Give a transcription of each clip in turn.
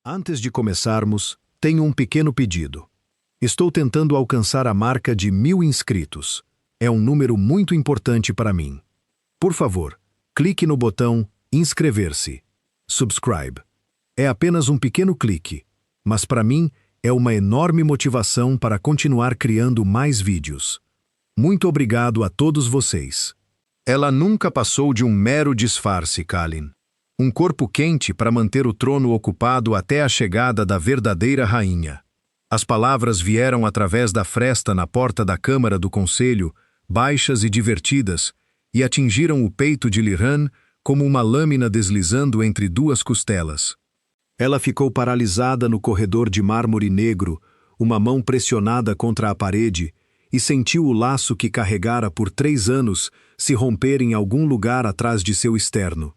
Antes de começarmos, tenho um pequeno pedido. Estou tentando alcançar a marca de 1000 inscritos. É um número muito importante para mim. Por favor, clique no botão inscrever-se. Subscribe. É apenas um pequeno clique, mas para mim é uma enorme motivação para continuar criando mais vídeos. Muito obrigado a todos vocês. Ela nunca passou de um mero disfarce, Kalin. Um corpo quente para manter o trono ocupado até a chegada da verdadeira rainha. As palavras vieram através da fresta na porta da Câmara do Conselho, baixas e divertidas, e atingiram o peito de Liran como uma lâmina deslizando entre duas costelas. Ela ficou paralisada no corredor de mármore negro, uma mão pressionada contra a parede, e sentiu o laço que carregara por 3 anos se romper em algum lugar atrás de seu externo.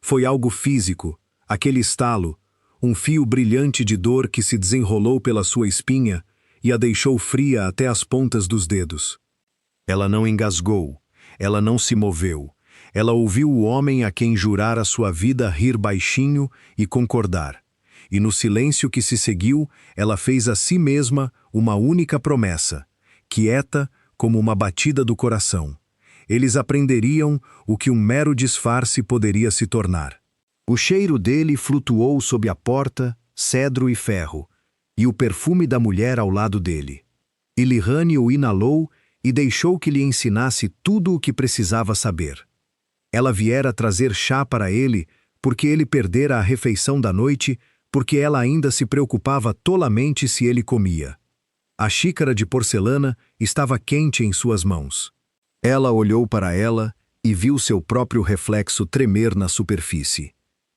Foi algo físico, aquele estalo, um fio brilhante de dor que se desenrolou pela sua espinha e a deixou fria até as pontas dos dedos. Ela não engasgou, ela não se moveu. Ela ouviu o homem a quem jurara sua vida rir baixinho e concordar. E no silêncio que se seguiu, ela fez a si mesma uma única promessa, quieta como uma batida do coração. Eles aprenderiam o que um mero disfarce poderia se tornar. O cheiro dele flutuou sob a porta, cedro e ferro, e o perfume da mulher ao lado dele. Ilihane o inalou e deixou que lhe ensinasse tudo o que precisava saber. Ela viera trazer chá para ele, porque ele perdera a refeição da noite, porque ela ainda se preocupava tolamente se ele comia. A xícara de porcelana estava quente em suas mãos. Ela olhou para ela e viu seu próprio reflexo tremer na superfície.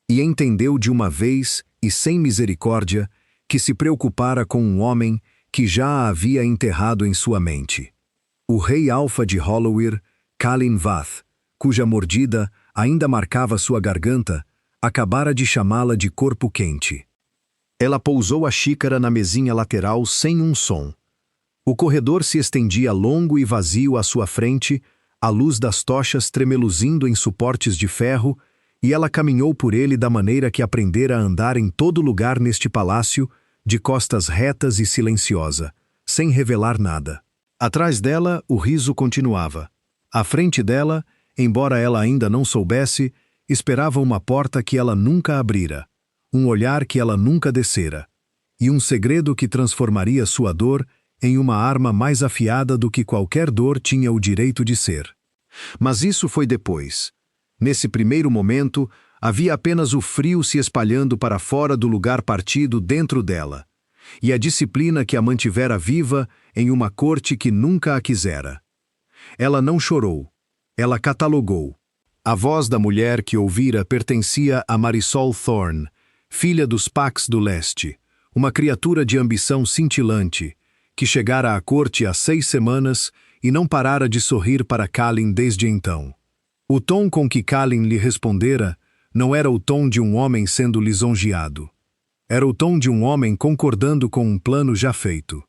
E entendeu de uma vez, e sem misericórdia, que se preocupara com um homem que já a havia enterrado em sua mente. O rei alfa de Hollowir, Kalin Vath, cuja mordida ainda marcava sua garganta, acabara de chamá-la de corpo quente. Ela pousou a xícara na mesinha lateral sem um som. O corredor se estendia longo e vazio à sua frente, a luz das tochas tremeluzindo em suportes de ferro, e ela caminhou por ele da maneira que aprendera a andar em todo lugar neste palácio, de costas retas e silenciosa, sem revelar nada. Atrás dela, o riso continuava. À frente dela, embora ela ainda não soubesse, esperava uma porta que ela nunca abrira, um olhar que ela nunca descera, e um segredo que transformaria sua dor em uma arma mais afiada do que qualquer dor tinha o direito de ser. Mas isso foi depois. Nesse primeiro momento, havia apenas o frio se espalhando para fora do lugar partido dentro dela, e a disciplina que a mantivera viva em uma corte que nunca a quisera. Ela não chorou. Ela catalogou. A voz da mulher que ouvira pertencia a Marisol Thorne, filha dos Pax do Leste, uma criatura de ambição cintilante, que chegara à corte há 6 semanas e não parara de sorrir para Kalin desde então. O tom com que Kalin lhe respondera não era o tom de um homem sendo lisonjeado. Era o tom de um homem concordando com um plano já feito.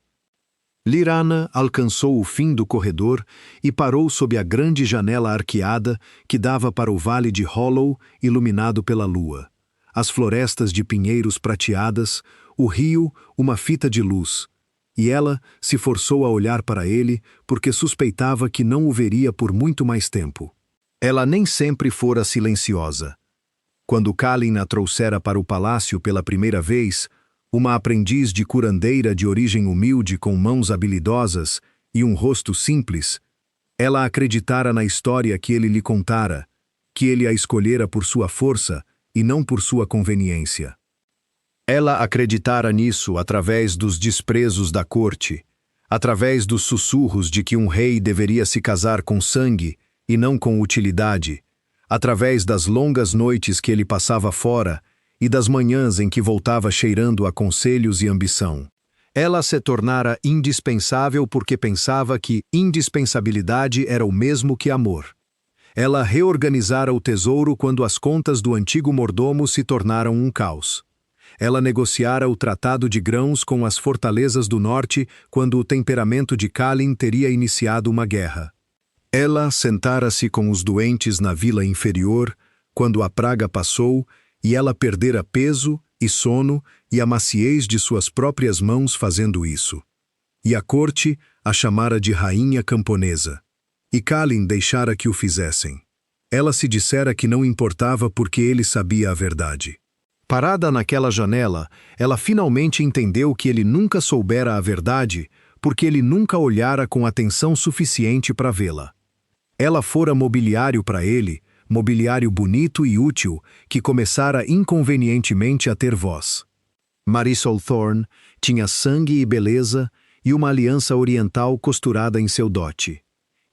Lirana alcançou o fim do corredor e parou sob a grande janela arqueada que dava para o vale de Hollow, iluminado pela lua. As florestas de pinheiros prateadas, o rio, uma fita de luz. E ela se forçou a olhar para ele porque suspeitava que não o veria por muito mais tempo. Ela nem sempre fora silenciosa. Quando Kalin a trouxera para o palácio pela primeira vez, uma aprendiz de curandeira de origem humilde com mãos habilidosas e um rosto simples, ela acreditara na história que ele lhe contara, que ele a escolhera por sua força e não por sua conveniência. Ela acreditara nisso através dos desprezos da corte, através dos sussurros de que um rei deveria se casar com sangue e não com utilidade, através das longas noites que ele passava fora e das manhãs em que voltava cheirando a conselhos e ambição. Ela se tornara indispensável porque pensava que indispensabilidade era o mesmo que amor. Ela reorganizara o tesouro quando as contas do antigo mordomo se tornaram um caos. Ela negociara o tratado de grãos com as fortalezas do norte quando o temperamento de Kalin teria iniciado uma guerra. Ela sentara-se com os doentes na vila inferior quando a praga passou e ela perdera peso e sono e a maciez de suas próprias mãos fazendo isso. E a corte a chamara de rainha camponesa. E Kalin deixara que o fizessem. Ela se dissera que não importava porque ele sabia a verdade. Parada naquela janela, ela finalmente entendeu que ele nunca soubera a verdade porque ele nunca olhara com atenção suficiente para vê-la. Ela fora mobiliário para ele, mobiliário bonito e útil, que começara inconvenientemente a ter voz. Marisol Thorne tinha sangue e beleza e uma aliança oriental costurada em seu dote.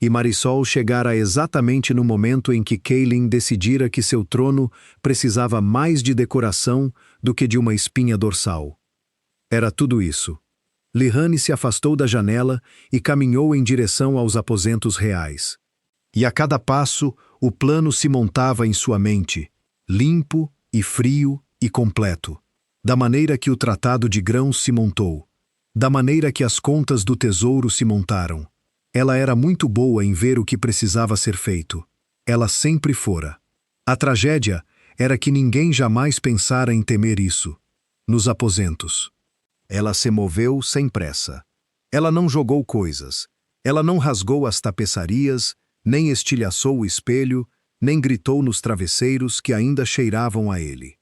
E Marisol chegara exatamente no momento em que Kaelin decidira que seu trono precisava mais de decoração do que de uma espinha dorsal. Era tudo isso. Lihane se afastou da janela e caminhou em direção aos aposentos reais. E a cada passo, o plano se montava em sua mente, limpo e frio e completo, da maneira que o tratado de grãos se montou, da maneira que as contas do tesouro se montaram. Ela era muito boa em ver o que precisava ser feito. Ela sempre fora. A tragédia era que ninguém jamais pensara em temer isso. Nos aposentos. Ela se moveu sem pressa. Ela não jogou coisas. Ela não rasgou as tapeçarias, nem estilhaçou o espelho, nem gritou nos travesseiros que ainda cheiravam a ele.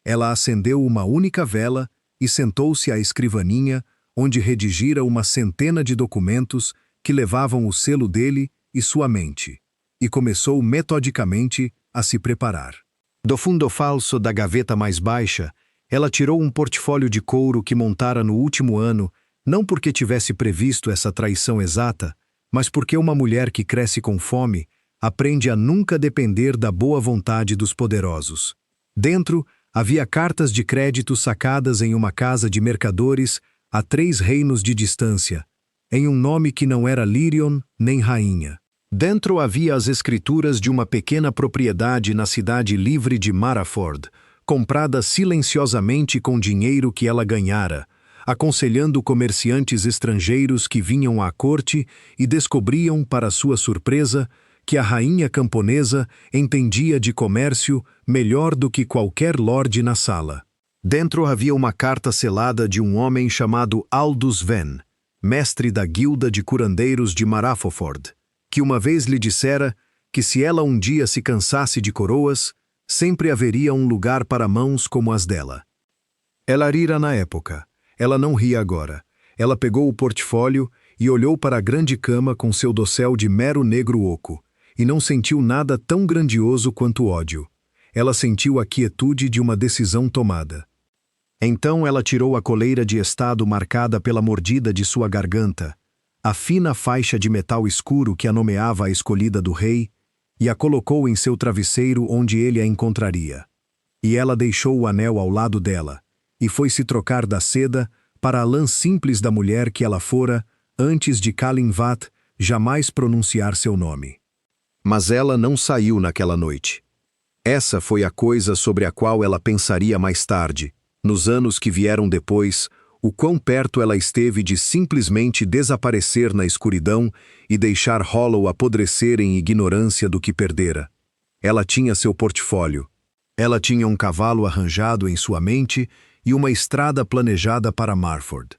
Ela acendeu uma única vela e sentou-se à escrivaninha, onde redigira uma centena de documentos que levavam o selo dele e sua mente, e começou metodicamente a se preparar. Do fundo falso da gaveta mais baixa, ela tirou um portfólio de couro que montara no último ano, não porque tivesse previsto essa traição exata, mas porque uma mulher que cresce com fome aprende a nunca depender da boa vontade dos poderosos. Dentro, havia cartas de crédito sacadas em uma casa de mercadores a 3 reinos de distância, em um nome que não era Lyrion nem rainha. Dentro havia as escrituras de uma pequena propriedade na cidade livre de Maraford, comprada silenciosamente com dinheiro que ela ganhara, aconselhando comerciantes estrangeiros que vinham à corte e descobriam, para sua surpresa, que a rainha camponesa entendia de comércio melhor do que qualquer lorde na sala. Dentro havia uma carta selada de um homem chamado Aldous Ven, mestre da guilda de curandeiros de Marafoford, que uma vez lhe dissera que se ela um dia se cansasse de coroas, sempre haveria um lugar para mãos como as dela. Ela rira na época. Ela não ria agora. Ela pegou o portfólio e olhou para a grande cama com seu dossel de mero negro oco, e não sentiu nada tão grandioso quanto ódio. Ela sentiu a quietude de uma decisão tomada. Então ela tirou a coleira de estado marcada pela mordida de sua garganta, a fina faixa de metal escuro que a nomeava a escolhida do rei, e a colocou em seu travesseiro onde ele a encontraria. E ela deixou o anel ao lado dela, e foi se trocar da seda para a lã simples da mulher que ela fora antes de Kalin Vat jamais pronunciar seu nome. Mas ela não saiu naquela noite. Essa foi a coisa sobre a qual ela pensaria mais tarde, nos anos que vieram depois, o quão perto ela esteve de simplesmente desaparecer na escuridão e deixar Hollow apodrecer em ignorância do que perdera. Ela tinha seu portfólio. Ela tinha um cavalo arranjado em sua mente e uma estrada planejada para Marford.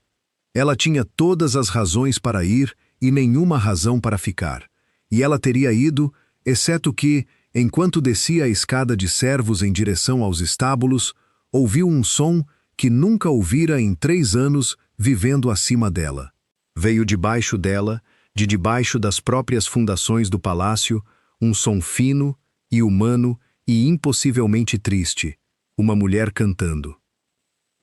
Ela tinha todas as razões para ir e nenhuma razão para ficar. E ela teria ido, exceto que, enquanto descia a escada de servos em direção aos estábulos, ouviu um som que nunca ouvira em 3 anos vivendo acima dela. Veio debaixo dela, de debaixo das próprias fundações do palácio, um som fino e humano e impossivelmente triste, uma mulher cantando.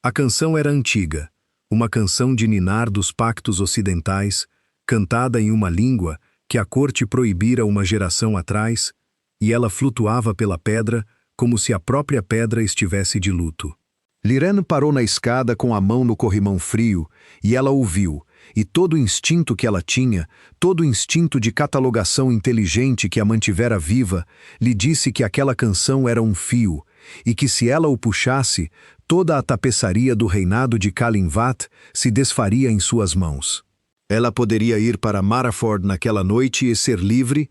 A canção era antiga, uma canção de ninar dos pactos ocidentais, cantada em uma língua que a corte proibira uma geração atrás, e ela flutuava pela pedra como se a própria pedra estivesse de luto. Liren parou na escada com a mão no corrimão frio, e ela ouviu, e todo o instinto que ela tinha, todo o instinto de catalogação inteligente que a mantivera viva, lhe disse que aquela canção era um fio, e que se ela o puxasse, toda a tapeçaria do reinado de Kalin Vat se desfaria em suas mãos. Ela poderia ir para Maraford naquela noite e ser livre,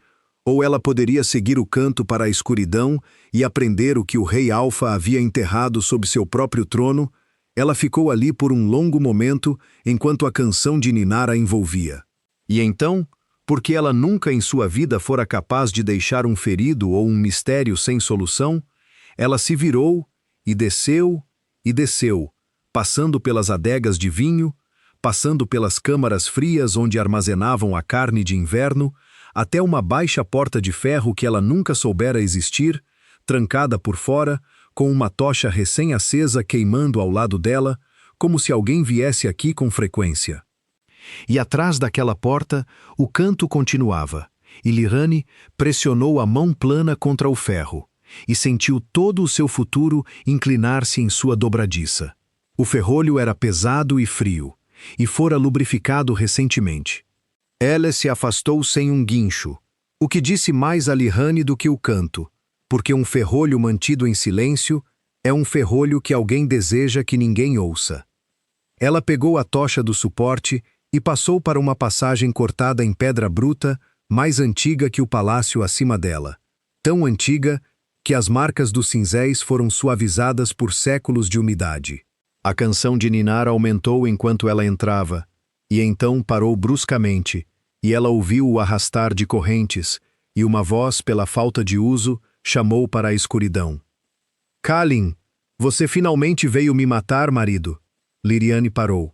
Ou ela poderia seguir o canto para a escuridão e aprender o que o rei Alfa havia enterrado sob seu próprio trono. Ela ficou ali por um longo momento enquanto a canção de ninar a envolvia. E então, porque ela nunca em sua vida fora capaz de deixar um ferido ou um mistério sem solução, ela se virou e desceu, passando pelas adegas de vinho, passando pelas câmaras frias onde armazenavam a carne de inverno, até uma baixa porta de ferro que ela nunca soubera existir, trancada por fora, com uma tocha recém-acesa queimando ao lado dela, como se alguém viesse aqui com frequência. E atrás daquela porta, o canto continuava, e Lirane pressionou a mão plana contra o ferro, e sentiu todo o seu futuro inclinar-se em sua dobradiça. O ferrolho era pesado e frio, e fora lubrificado recentemente. Ela se afastou sem um guincho, o que disse mais a Lirane do que o canto, porque um ferrolho mantido em silêncio é um ferrolho que alguém deseja que ninguém ouça. Ela pegou a tocha do suporte e passou para uma passagem cortada em pedra bruta, mais antiga que o palácio acima dela, tão antiga que as marcas dos cinzéis foram suavizadas por séculos de umidade. A canção de ninar aumentou enquanto ela entrava, e então parou bruscamente, e ela ouviu o arrastar de correntes, e uma voz, pela falta de uso, chamou para a escuridão. Kalin, você finalmente veio me matar, marido. Liriane parou.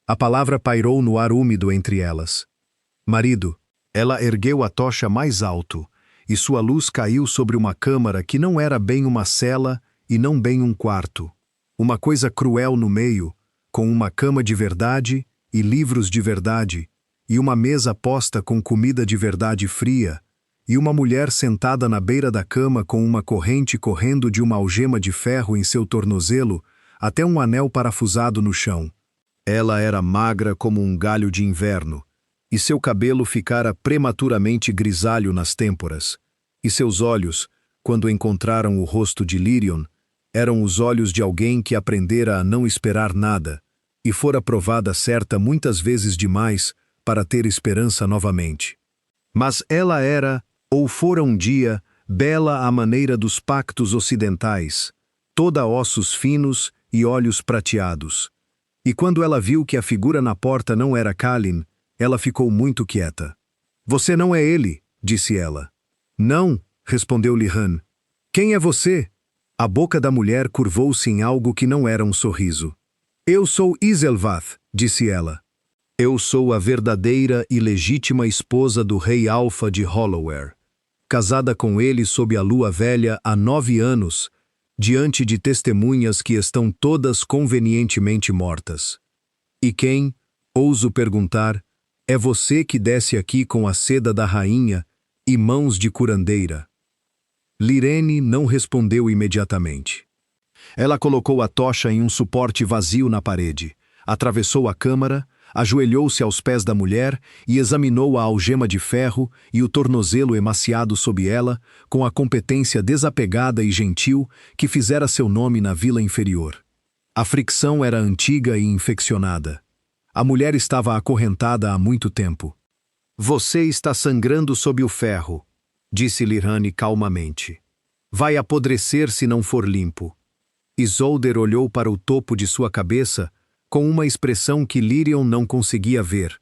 A palavra pairou no ar úmido entre elas. Marido. Ela ergueu a tocha mais alto, e sua luz caiu sobre uma câmara que não era bem uma cela e não bem um quarto. Uma coisa cruel no meio, com uma cama de verdade e livros de verdade, e uma mesa posta com comida de verdade fria, e uma mulher sentada na beira da cama com uma corrente correndo de uma algema de ferro em seu tornozelo até um anel parafusado no chão. Ela era magra como um galho de inverno, e seu cabelo ficara prematuramente grisalho nas têmporas, e seus olhos, quando encontraram o rosto de Lirion, eram os olhos de alguém que aprendera a não esperar nada, e fora provada certa muitas vezes demais para ter esperança novamente. Mas ela era, ou fora um dia, bela à maneira dos pactos ocidentais, toda ossos finos e olhos prateados. E quando ela viu que a figura na porta não era Kalin, ela ficou muito quieta. Você não é ele, disse ela. Não, respondeu Lirane. Quem é você? A boca da mulher curvou-se em algo que não era um sorriso. Eu sou Isilvath, disse ela. Eu sou a verdadeira e legítima esposa do rei Alfa de Holloware, casada com ele sob a lua velha há 9 anos, diante de testemunhas que estão todas convenientemente mortas. E quem, ouso perguntar, é você que desce aqui com a seda da rainha e mãos de curandeira? Lirane não respondeu imediatamente. Ela colocou a tocha em um suporte vazio na parede, atravessou a câmara, ajoelhou-se aos pés da mulher e examinou a algema de ferro e o tornozelo emaciado sob ela, com a competência desapegada e gentil que fizera seu nome na vila inferior. A fricção era antiga e infeccionada. A mulher estava acorrentada há muito tempo. Você está sangrando sob o ferro, disse Lirane calmamente. Vai apodrecer se não for limpo. Isolder olhou para o topo de sua cabeça com uma expressão que Lirion não conseguia ver,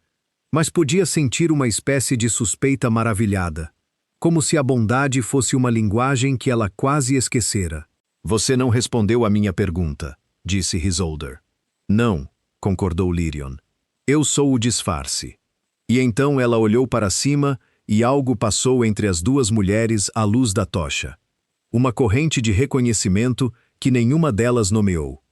mas podia sentir uma espécie de suspeita maravilhada, como se a bondade fosse uma linguagem que ela quase esquecera. Você não respondeu à minha pergunta, disse Isolder. Não, concordou Lirion. Eu sou o disfarce. E então ela olhou para cima e algo passou entre as duas mulheres à luz da tocha. Uma corrente de reconhecimento que nenhuma delas nomeou.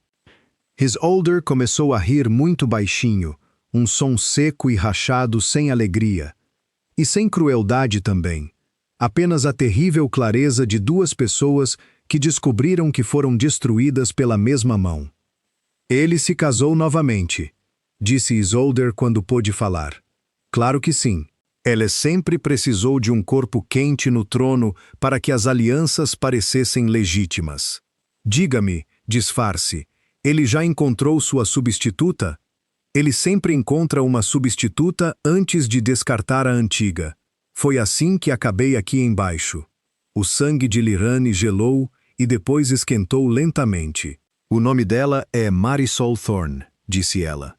Isolder começou a rir muito baixinho, um som seco e rachado sem alegria. E sem crueldade também. Apenas a terrível clareza de duas pessoas que descobriram que foram destruídas pela mesma mão. Ele se casou novamente, disse Isolder quando pôde falar. Claro que sim. Ela sempre precisou de um corpo quente no trono para que as alianças parecessem legítimas. Diga-me, disfarce, ele já encontrou sua substituta? Ele sempre encontra uma substituta antes de descartar a antiga. Foi assim que acabei aqui embaixo. O sangue de Lirane gelou e depois esquentou lentamente. O nome dela é Marisol Thorne, disse ela.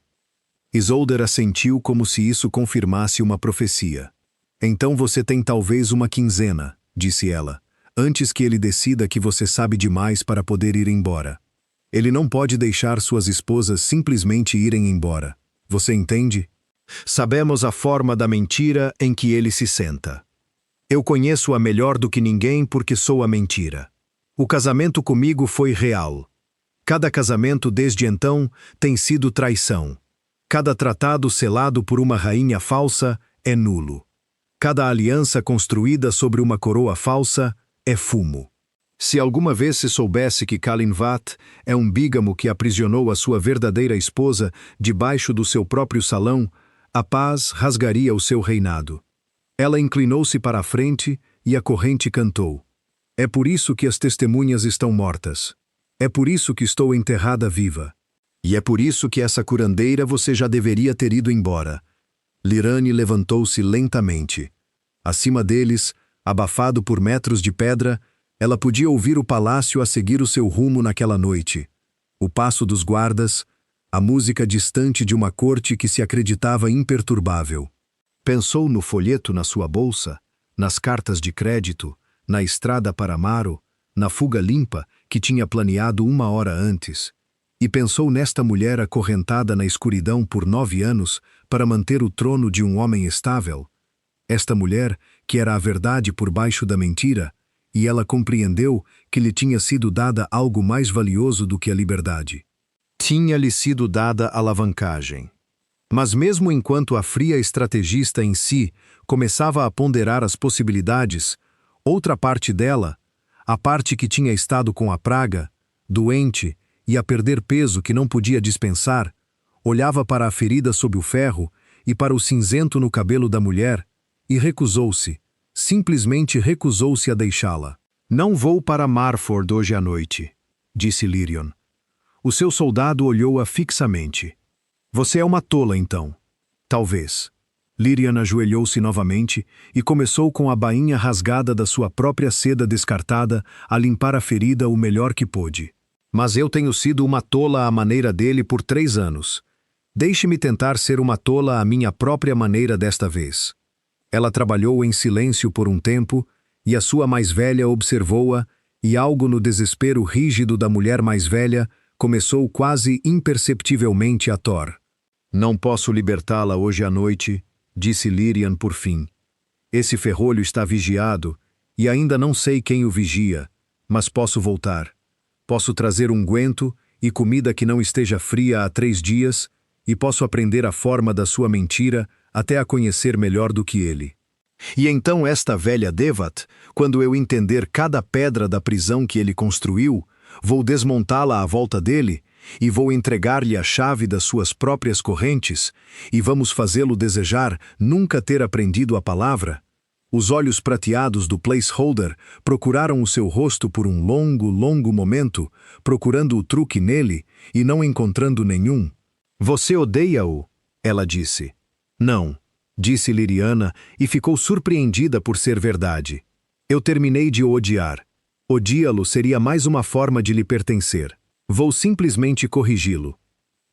Isolder assentiu como se isso confirmasse uma profecia. Então você tem talvez uma quinzena, disse ela, antes que ele decida que você sabe demais para poder ir embora. Ele não pode deixar suas esposas simplesmente irem embora. Você entende? Sabemos a forma da mentira em que ele se senta. Eu conheço-a melhor do que ninguém porque sou a mentira. O casamento comigo foi real. Cada casamento desde então tem sido traição. Cada tratado selado por uma rainha falsa é nulo. Cada aliança construída sobre uma coroa falsa é fumo. Se alguma vez se soubesse que Kalin Vat é um bígamo que aprisionou a sua verdadeira esposa debaixo do seu próprio salão, a paz rasgaria o seu reinado. Ela inclinou-se para a frente e a corrente cantou. É por isso que as testemunhas estão mortas. É por isso que estou enterrada viva. E é por isso que essa curandeira você já deveria ter ido embora. Lirane levantou-se lentamente. Acima deles, abafado por metros de pedra, ela podia ouvir o palácio a seguir o seu rumo naquela noite. O passo dos guardas, a música distante de uma corte que se acreditava imperturbável. Pensou no folheto na sua bolsa, nas cartas de crédito, na estrada para Maro, na fuga limpa que tinha planeado 1 hora antes. E pensou nesta mulher acorrentada na escuridão por 9 anos para manter o trono de um homem estável. Esta mulher, que era a verdade por baixo da mentira, e ela compreendeu que lhe tinha sido dada algo mais valioso do que a liberdade. Tinha-lhe sido dada alavancagem. Mas mesmo enquanto a fria estrategista em si começava a ponderar as possibilidades, outra parte dela, a parte que tinha estado com a praga, doente e a perder peso que não podia dispensar, olhava para a ferida sob o ferro e para o cinzento no cabelo da mulher e recusou-se, simplesmente recusou-se a deixá-la. Não vou para Marford hoje à noite, disse Lirion. O seu soldado olhou-a fixamente. Você é uma tola, então. Talvez. Lirian ajoelhou-se novamente e começou com a bainha rasgada da sua própria seda descartada a limpar a ferida o melhor que pôde. Mas eu tenho sido uma tola à maneira dele por 3 anos. Deixe-me tentar ser uma tola à minha própria maneira desta vez. Ela trabalhou em silêncio por um tempo e a sua mais velha observou-a e algo no desespero rígido da mulher mais velha começou quase imperceptivelmente a Thor. Não posso libertá-la hoje à noite, disse Lirian por fim. Esse ferrolho está vigiado e ainda não sei quem o vigia, mas posso voltar. Posso trazer unguento e comida que não esteja fria há 3 dias e posso aprender a forma da sua mentira até a conhecer melhor do que ele. E então esta velha Devat, quando eu entender cada pedra da prisão que ele construiu, vou desmontá-la à volta dele e vou entregar-lhe a chave das suas próprias correntes e vamos fazê-lo desejar nunca ter aprendido a palavra. Os olhos prateados do placeholder procuraram o seu rosto por um longo momento, procurando o truque nele e não encontrando nenhum. Você odeia-o? Ela disse. Não, disse Liriana e ficou surpreendida por ser verdade. Eu terminei de o odiar. Odiá-lo seria mais uma forma de lhe pertencer. Vou simplesmente corrigi-lo.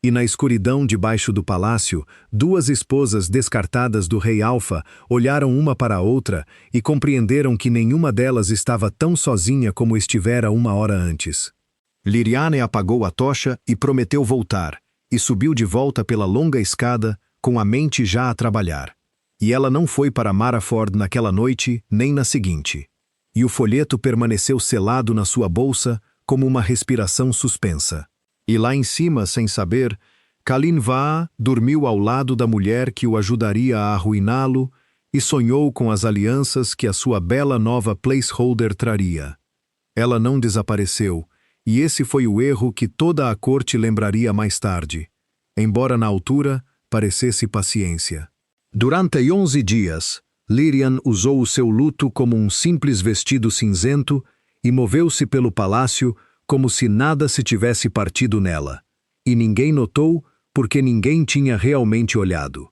E na escuridão debaixo do palácio, 2 esposas descartadas do rei Alfa olharam uma para a outra e compreenderam que nenhuma delas estava tão sozinha como estivera 1 hora antes. Liriane apagou a tocha e prometeu voltar, e subiu de volta pela longa escada, com a mente já a trabalhar. E ela não foi para Maraford naquela noite, nem na seguinte. E o folheto permaneceu selado na sua bolsa, como uma respiração suspensa. E lá em cima, sem saber, Kalin Vaa dormiu ao lado da mulher que o ajudaria a arruiná-lo e sonhou com as alianças que a sua bela nova placeholder traria. Ela não desapareceu, e esse foi o erro que toda a corte lembraria mais tarde, embora na altura parecesse paciência. Durante 11 dias, Lirian usou o seu luto como um simples vestido cinzento e moveu-se pelo palácio como se nada se tivesse partido nela. E ninguém notou porque ninguém tinha realmente olhado.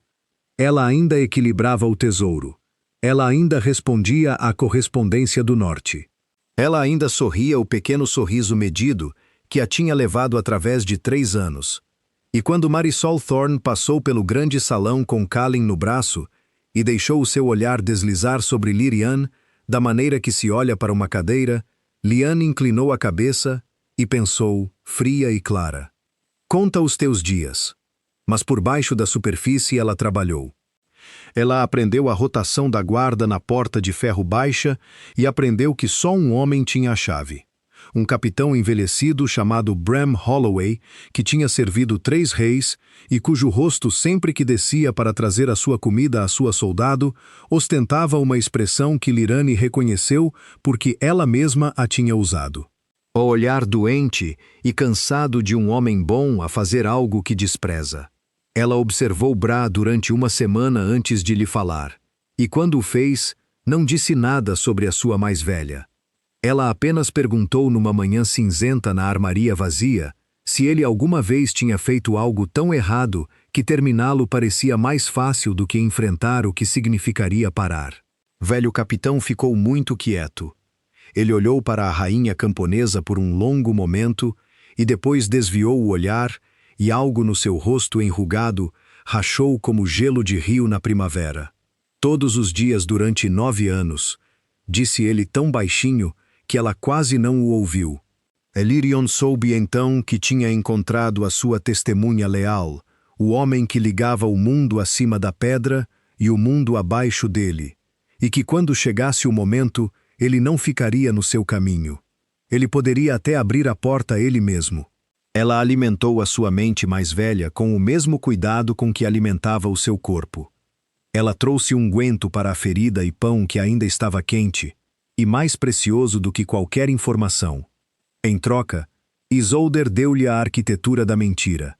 Ela ainda equilibrava o tesouro. Ela ainda respondia à correspondência do norte. Ela ainda sorria o pequeno sorriso medido que a tinha levado através de 3 anos. E quando Marisol Thorne passou pelo grande salão com Kalin no braço e deixou o seu olhar deslizar sobre Lirian, da maneira que se olha para uma cadeira, Liane inclinou a cabeça e pensou, fria e clara. Conta os teus dias. Mas por baixo da superfície ela trabalhou. Ela aprendeu a rotação da guarda na porta de ferro baixa e aprendeu que só um homem tinha a chave. Um capitão envelhecido chamado Bram Holloway, que tinha servido 3 reis e cujo rosto sempre que descia para trazer a sua comida a sua soldado, ostentava uma expressão que Lirane reconheceu porque ela mesma a tinha usado. O olhar doente e cansado de um homem bom a fazer algo que despreza. Ela observou Bra durante 1 semana antes de lhe falar, e quando o fez, não disse nada sobre a sua mais velha. Ela apenas perguntou numa manhã cinzenta na armaria vazia se ele alguma vez tinha feito algo tão errado que terminá-lo parecia mais fácil do que enfrentar o que significaria parar. Velho capitão ficou muito quieto. Ele olhou para a rainha camponesa por um longo momento e depois desviou o olhar e algo no seu rosto enrugado rachou como gelo de rio na primavera. Todos os dias durante 9 anos, disse ele tão baixinho que ela quase não o ouviu. Elirion soube então que tinha encontrado a sua testemunha leal, o homem que ligava o mundo acima da pedra e o mundo abaixo dele, e que quando chegasse o momento, ele não ficaria no seu caminho. Ele poderia até abrir a porta ele mesmo. Ela alimentou a sua mente mais velha com o mesmo cuidado com que alimentava o seu corpo. Ela trouxe unguento para a ferida e pão que ainda estava quente, e mais precioso do que qualquer informação. Em troca, Isolder deu-lhe a arquitetura da mentira.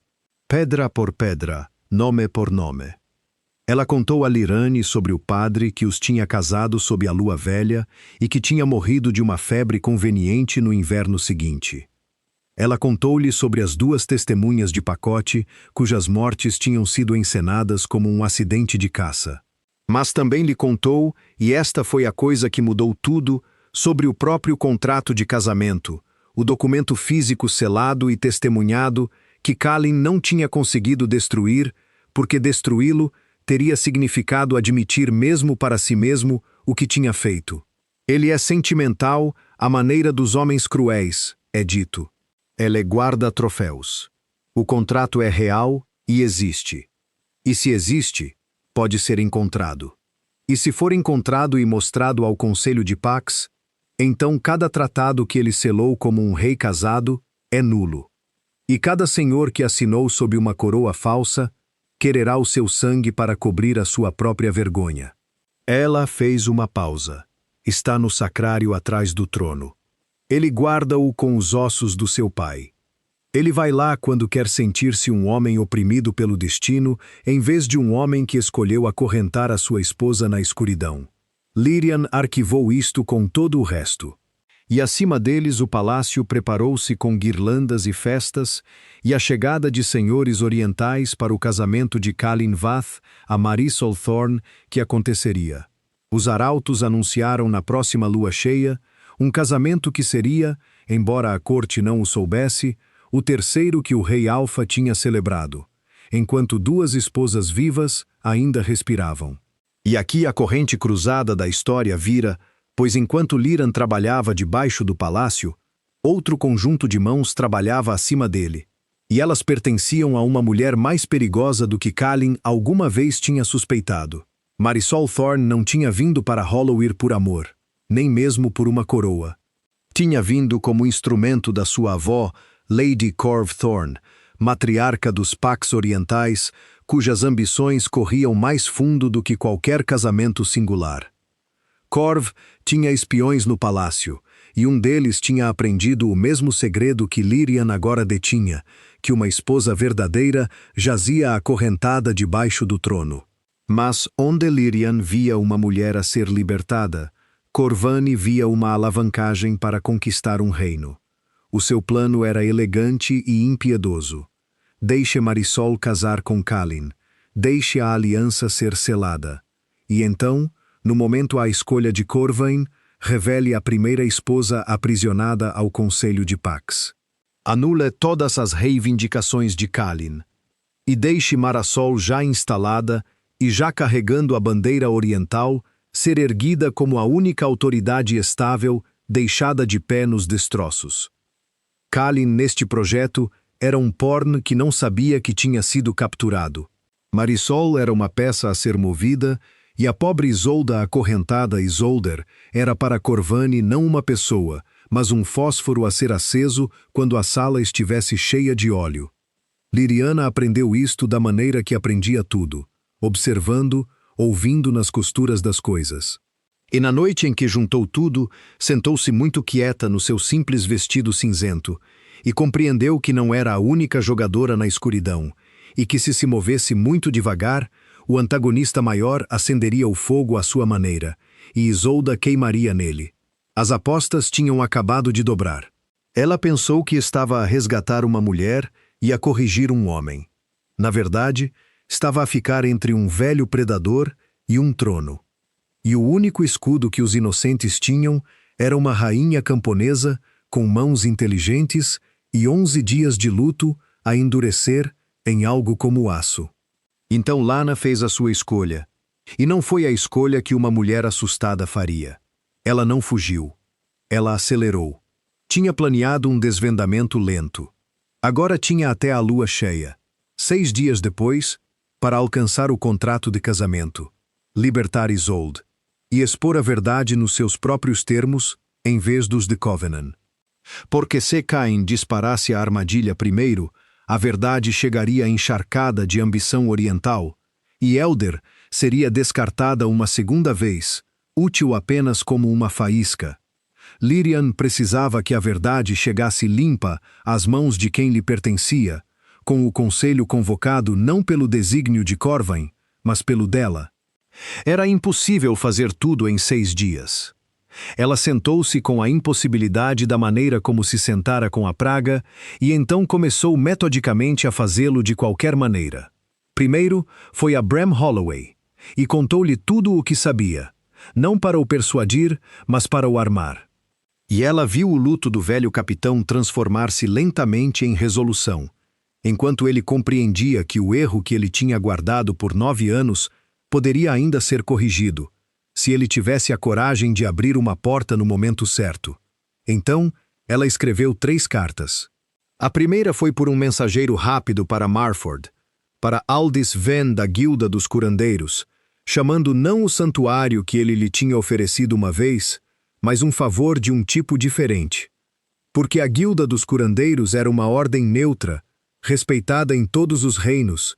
Pedra por pedra, nome por nome. Ela contou a Lirane sobre o padre que os tinha casado sob a lua velha e que tinha morrido de uma febre conveniente no inverno seguinte. Ela contou-lhe sobre as 2 testemunhas de pacote cujas mortes tinham sido encenadas como um acidente de caça. Mas também lhe contou, e esta foi a coisa que mudou tudo, sobre o próprio contrato de casamento, o documento físico selado e testemunhado que Kalin não tinha conseguido destruir, porque destruí-lo teria significado admitir mesmo para si mesmo o que tinha feito. Ele é sentimental à maneira dos homens cruéis, é dito. Ele guarda troféus. O contrato é real e existe. E se existe, pode ser encontrado. E se for encontrado e mostrado ao Conselho de Pax, então cada tratado que ele selou como um rei casado é nulo. E cada senhor que assinou sob uma coroa falsa quererá o seu sangue para cobrir a sua própria vergonha. Ela fez uma pausa. Está no sacrário atrás do trono. Ele guarda-o com os ossos do seu pai. Ele vai lá quando quer sentir-se um homem oprimido pelo destino, em vez de um homem que escolheu acorrentar a sua esposa na escuridão. Lirian arquivou isto com todo o resto. E acima deles o palácio preparou-se com guirlandas e festas, e a chegada de senhores orientais para o casamento de Kalin Vath a Marisol Thorne, que aconteceria. Os arautos anunciaram na próxima lua cheia um casamento que seria, embora a corte não o soubesse, o terceiro que o rei Alfa tinha celebrado, enquanto 2 esposas vivas ainda respiravam. E aqui a corrente cruzada da história vira, pois enquanto Liran trabalhava debaixo do palácio, outro conjunto de mãos trabalhava acima dele, e elas pertenciam a uma mulher mais perigosa do que Kalin alguma vez tinha suspeitado. Marisol Thorne não tinha vindo para Holloway por amor, nem mesmo por uma coroa. Tinha vindo como instrumento da sua avó, Lady Corv Thorne, matriarca dos Pax Orientais, cujas ambições corriam mais fundo do que qualquer casamento singular. Corv tinha espiões no palácio, e um deles tinha aprendido o mesmo segredo que Lirian agora detinha, que uma esposa verdadeira jazia acorrentada debaixo do trono. Mas onde Lirian via uma mulher a ser libertada, Corvane via uma alavancagem para conquistar um reino. O seu plano era elegante e impiedoso. Deixe Marisol casar com Kalin. Deixe a aliança ser selada. E então, no momento a escolha de Corvain, revele a primeira esposa aprisionada ao Conselho de Pax. Anule todas as reivindicações de Kalin e deixe Marassol já instalada e já carregando a bandeira oriental ser erguida como a única autoridade estável deixada de pé nos destroços. Kalin, neste projeto, era um porn que não sabia que tinha sido capturado. Marisol era uma peça a ser movida e a pobre Isolda acorrentada Isolder era para Corvani não uma pessoa, mas um fósforo a ser aceso quando a sala estivesse cheia de óleo. Liriana aprendeu isto da maneira que aprendia tudo, observando, ouvindo nas costuras das coisas. E na noite em que juntou tudo, sentou-se muito quieta no seu simples vestido cinzento e compreendeu que não era a única jogadora na escuridão e que se movesse muito devagar, o antagonista maior acenderia o fogo à sua maneira e Isolda queimaria nele. As apostas tinham acabado de dobrar. Ela pensou que estava a resgatar uma mulher e a corrigir um homem. Na verdade, estava a ficar entre um velho predador e um trono. E o único escudo que os inocentes tinham era uma rainha camponesa com mãos inteligentes e 11 dias de luto a endurecer em algo como aço. Então Lana fez a sua escolha. E não foi a escolha que uma mulher assustada faria. Ela não fugiu. Ela acelerou. Tinha planeado um desvendamento lento. Agora tinha até a lua cheia, 6 dias depois, para alcançar o contrato de casamento, libertar Isolde e expor a verdade nos seus próprios termos, em vez dos de Covenant. Porque se Cain disparasse a armadilha primeiro, a verdade chegaria encharcada de ambição oriental, e Elder seria descartada uma segunda vez, útil apenas como uma faísca. Lyrian precisava que a verdade chegasse limpa às mãos de quem lhe pertencia, com o conselho convocado não pelo desígnio de Corvain, mas pelo dela. Era impossível fazer tudo em 6 dias. Ela sentou-se com a impossibilidade da maneira como se sentara com a praga e então começou metodicamente a fazê-lo de qualquer maneira. Primeiro foi a Bram Holloway e contou-lhe tudo o que sabia, não para o persuadir, mas para o armar. E ela viu o luto do velho capitão transformar-se lentamente em resolução, enquanto ele compreendia que o erro que ele tinha guardado por 9 anos poderia ainda ser corrigido, se ele tivesse a coragem de abrir uma porta no momento certo. Então, ela escreveu 3 cartas. A primeira foi por um mensageiro rápido para Marford, para Aldis Ven da Guilda dos Curandeiros, chamando não o santuário que ele lhe tinha oferecido uma vez, mas um favor de um tipo diferente. Porque a Guilda dos Curandeiros era uma ordem neutra, respeitada em todos os reinos,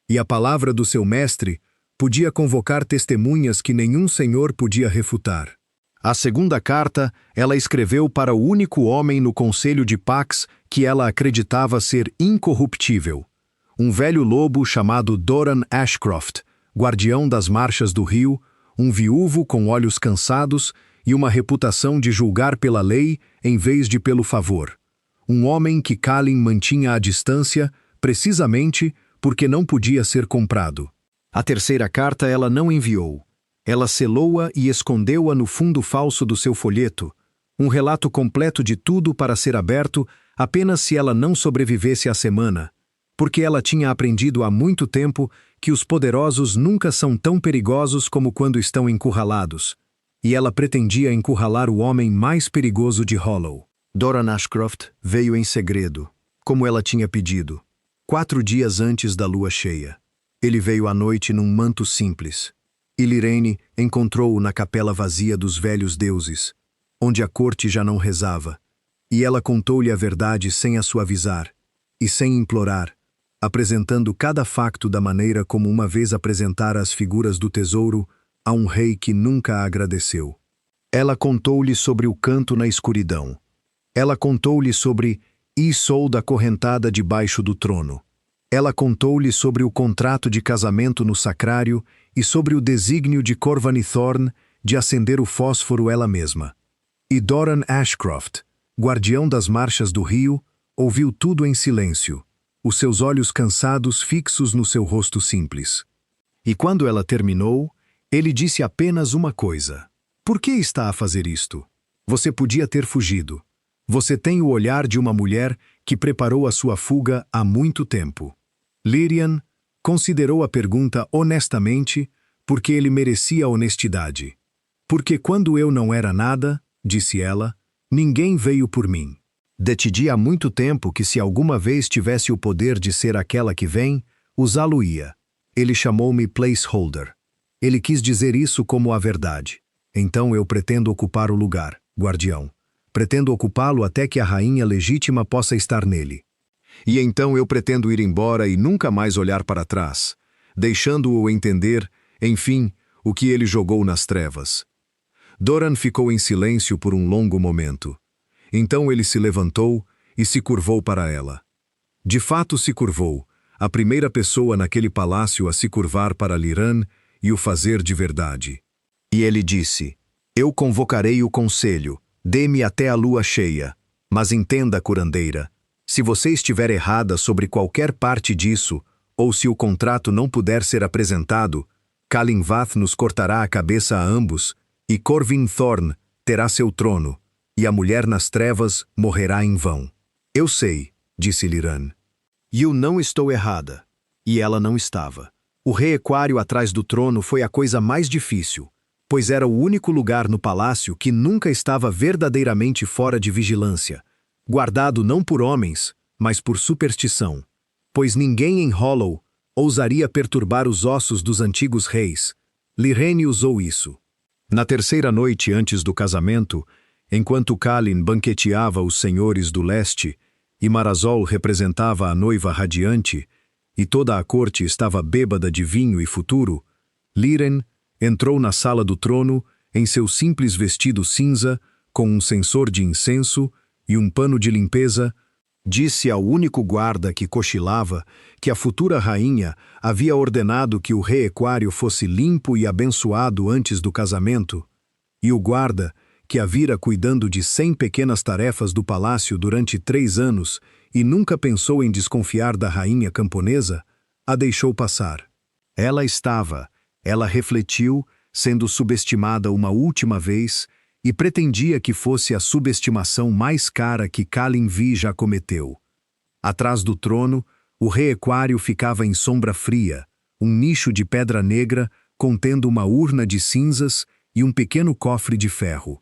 e a palavra do seu mestre podia convocar testemunhas que nenhum senhor podia refutar. A segunda carta ela escreveu para o único homem no Conselho de Pax que ela acreditava ser incorruptível, um velho lobo chamado Doran Ashcroft, guardião das marchas do rio, um viúvo com olhos cansados e uma reputação de julgar pela lei em vez de pelo favor. Um homem que Kalin mantinha à distância, precisamente porque não podia ser comprado. A terceira carta ela não enviou. Ela selou-a e escondeu-a no fundo falso do seu folheto, um relato completo de tudo para ser aberto apenas se ela não sobrevivesse à semana, porque ela tinha aprendido há muito tempo que os poderosos nunca são tão perigosos como quando estão encurralados, e ela pretendia encurralar o homem mais perigoso de Hollow. Doran Ashcroft veio em segredo, como ela tinha pedido, 4 dias antes da lua cheia. Ele veio à noite num manto simples, e Lirene encontrou-o na capela vazia dos velhos deuses, onde a corte já não rezava, e ela contou-lhe a verdade sem a suavizar, e sem implorar, apresentando cada facto da maneira como uma vez apresentara as figuras do tesouro a um rei que nunca a agradeceu. Ela contou-lhe sobre o canto na escuridão. Ela contou-lhe sobre Isolde acorrentada debaixo do trono. Ela contou-lhe sobre o contrato de casamento no sacrário e sobre o desígnio de Corvani Thorn de acender o fósforo ela mesma. E Doran Ashcroft, guardião das marchas do rio, ouviu tudo em silêncio, os seus olhos cansados fixos no seu rosto simples. E quando ela terminou, Ele disse apenas uma coisa. Por que está a fazer isto? Você podia ter fugido. Você tem o olhar de uma mulher que preparou a sua fuga há muito tempo. Lyrian considerou a pergunta honestamente porque ele merecia honestidade. Porque quando eu não era nada, disse ela, ninguém veio por mim. Decidi há muito tempo que se alguma vez tivesse o poder de ser aquela que vem, usá-lo-ia. Ele chamou-me placeholder. Ele quis dizer isso como a verdade. Então eu pretendo ocupar o lugar, guardião. Pretendo ocupá-lo até que a rainha legítima possa estar nele. E então eu pretendo ir embora e nunca mais olhar para trás, deixando-o entender, enfim, o que ele jogou nas trevas. Doran ficou em silêncio por um longo momento. Então ele se levantou e se curvou para ela. De fato se curvou, a primeira pessoa naquele palácio a se curvar para Liran e o fazer de verdade. E ele disse, eu convocarei o conselho, dê-me até a lua cheia, mas entenda, curandeira, se você estiver errada sobre qualquer parte disso, ou se o contrato não puder ser apresentado, Calinvath nos cortará a cabeça a ambos, e Corvin Thorn terá seu trono, e a mulher nas trevas morrerá em vão. Eu sei, disse Liran. E eu não estou errada. E ela não estava. O rei Equário atrás do trono foi a coisa mais difícil, pois era o único lugar no palácio que nunca estava verdadeiramente fora de vigilância, guardado não por homens, mas por superstição, pois ninguém em Hollow ousaria perturbar os ossos dos antigos reis. Lirene usou isso. Na terceira noite antes do casamento, enquanto Kalin banqueteava os senhores do leste e Marazol representava a noiva radiante, e toda a corte estava bêbada de vinho e futuro, Liren entrou na sala do trono em seu simples vestido cinza, com um censor de incenso e um pano de limpeza, disse ao único guarda que cochilava que a futura rainha havia ordenado que o rei Equário fosse limpo e abençoado antes do casamento, e o guarda, que a vira cuidando de 100 pequenas tarefas do palácio durante 3 anos e nunca pensou em desconfiar da rainha camponesa, a deixou passar. Ela refletiu, sendo subestimada uma última vez, e pretendia que fosse a subestimação mais cara que Kalin Vi já cometeu. Atrás do trono, o rei Equário ficava em sombra fria, um nicho de pedra negra contendo uma urna de cinzas e um pequeno cofre de ferro.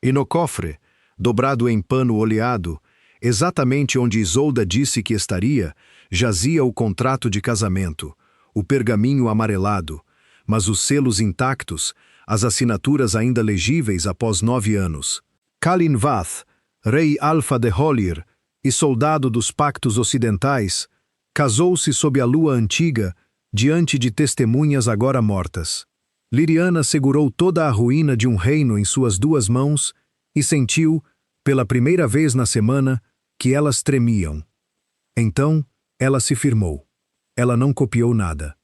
E no cofre, dobrado em pano oleado, exatamente onde Isolda disse que estaria, jazia o contrato de casamento, o pergaminho amarelado, mas os selos intactos, as assinaturas ainda legíveis após 9 anos. Calinvath, rei Alfa de Holir e soldado dos pactos ocidentais, casou-se sob a lua antiga, diante de testemunhas agora mortas. Liriana segurou toda a ruína de um reino em suas 2 mãos e sentiu, pela primeira vez na semana, que elas tremiam. Então, ela se firmou. Ela não copiou nada.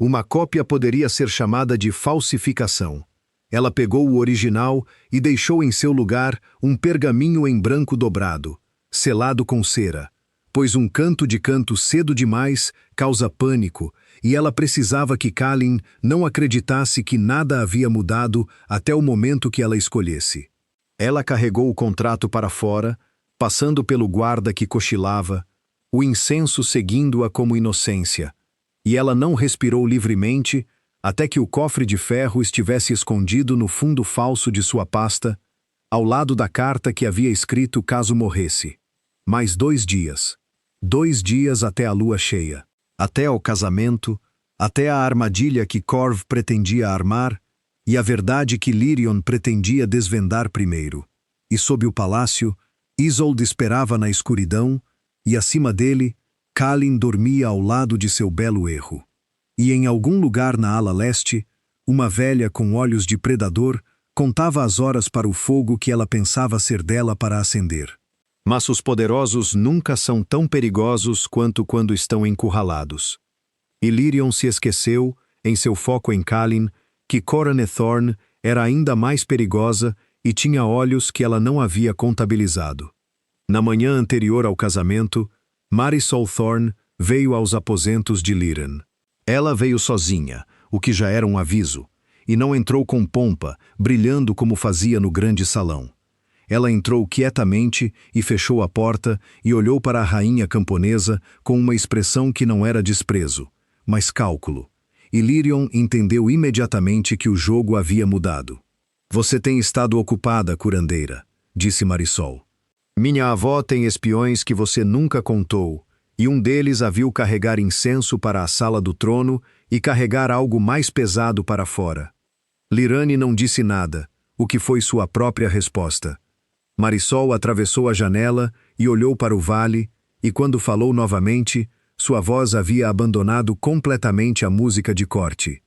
Uma cópia poderia ser chamada de falsificação. Ela pegou o original e deixou em seu lugar um pergaminho em branco dobrado, selado com cera, pois um canto de canto cedo demais causa pânico e ela precisava que Kalin não acreditasse que nada havia mudado até o momento que ela escolhesse. Ela carregou o contrato para fora, passando pelo guarda que cochilava, o incenso seguindo-a como inocência, e ela não respirou livremente até que o cofre de ferro estivesse escondido no fundo falso de sua pasta, ao lado da carta que havia escrito caso morresse. Mais 2 dias. 2 dias até a lua cheia. Até ao casamento, até a armadilha que Corv pretendia armar, e a verdade que Lirion pretendia desvendar primeiro. E sob o palácio, Isolde esperava na escuridão, e acima dele, Kalin dormia ao lado de seu belo erro. E em algum lugar na ala leste, uma velha com olhos de predador contava as horas para o fogo que ela pensava ser dela para acender. Mas os poderosos nunca são tão perigosos quanto quando estão encurralados. E Lirion se esqueceu, em seu foco em Kalin, que Coronet Thorn era ainda mais perigosa e tinha olhos que ela não havia contabilizado. Na manhã anterior ao casamento, Marisol Thorn veio aos aposentos de Liren. Ela veio sozinha, o que já era um aviso, e não entrou com pompa, brilhando como fazia no grande salão. Ela entrou quietamente e fechou a porta e olhou para a rainha camponesa com uma expressão que não era desprezo, mas cálculo. E Lirion entendeu imediatamente que o jogo havia mudado. Você tem estado ocupada, curandeira, disse Marisol. Minha avó tem espiões que você nunca contou, e um deles a viu carregar incenso para a sala do trono e carregar algo mais pesado para fora. Lirane não disse nada, o que foi sua própria resposta. Marisol atravessou a janela e olhou para o vale, e quando falou novamente, sua voz havia abandonado completamente a música de corte.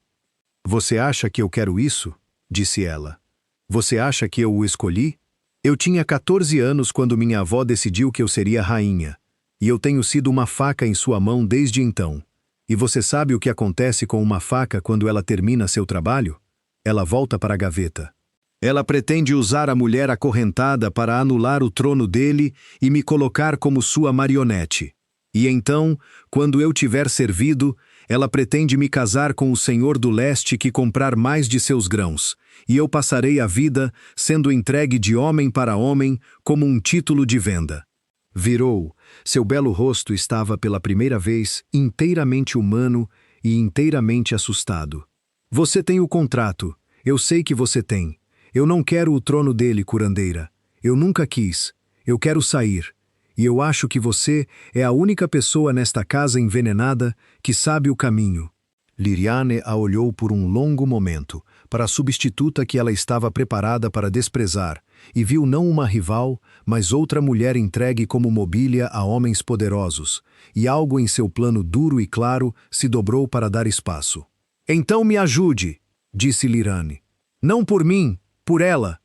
Você acha que eu quero isso? Disse ela. Você acha que eu o escolhi? Eu tinha 14 anos quando minha avó decidiu que eu seria rainha, e eu tenho sido uma faca em sua mão desde então. E você sabe o que acontece com uma faca quando ela termina seu trabalho? Ela volta para a gaveta. Ela pretende usar a mulher acorrentada para anular o trono dele e me colocar como sua marionete. E então, quando eu tiver servido, ela pretende me casar com o senhor do leste que comprar mais de seus grãos, e eu passarei a vida sendo entregue de homem para homem como um título de venda. Virou, seu belo rosto estava pela primeira vez inteiramente humano e inteiramente assustado. Você tem o contrato, eu sei que você tem. Eu não quero o trono dele, curandeira. Eu nunca quis. Eu quero sair. E eu acho que você é a única pessoa nesta casa envenenada que sabe o caminho. Liriane a olhou por um longo momento, para a substituta que ela estava preparada para desprezar, e viu não uma rival, mas outra mulher entregue como mobília a homens poderosos, e algo em seu plano duro e claro se dobrou para dar espaço. Então me ajude, disse Liriane. Não por mim, por ela.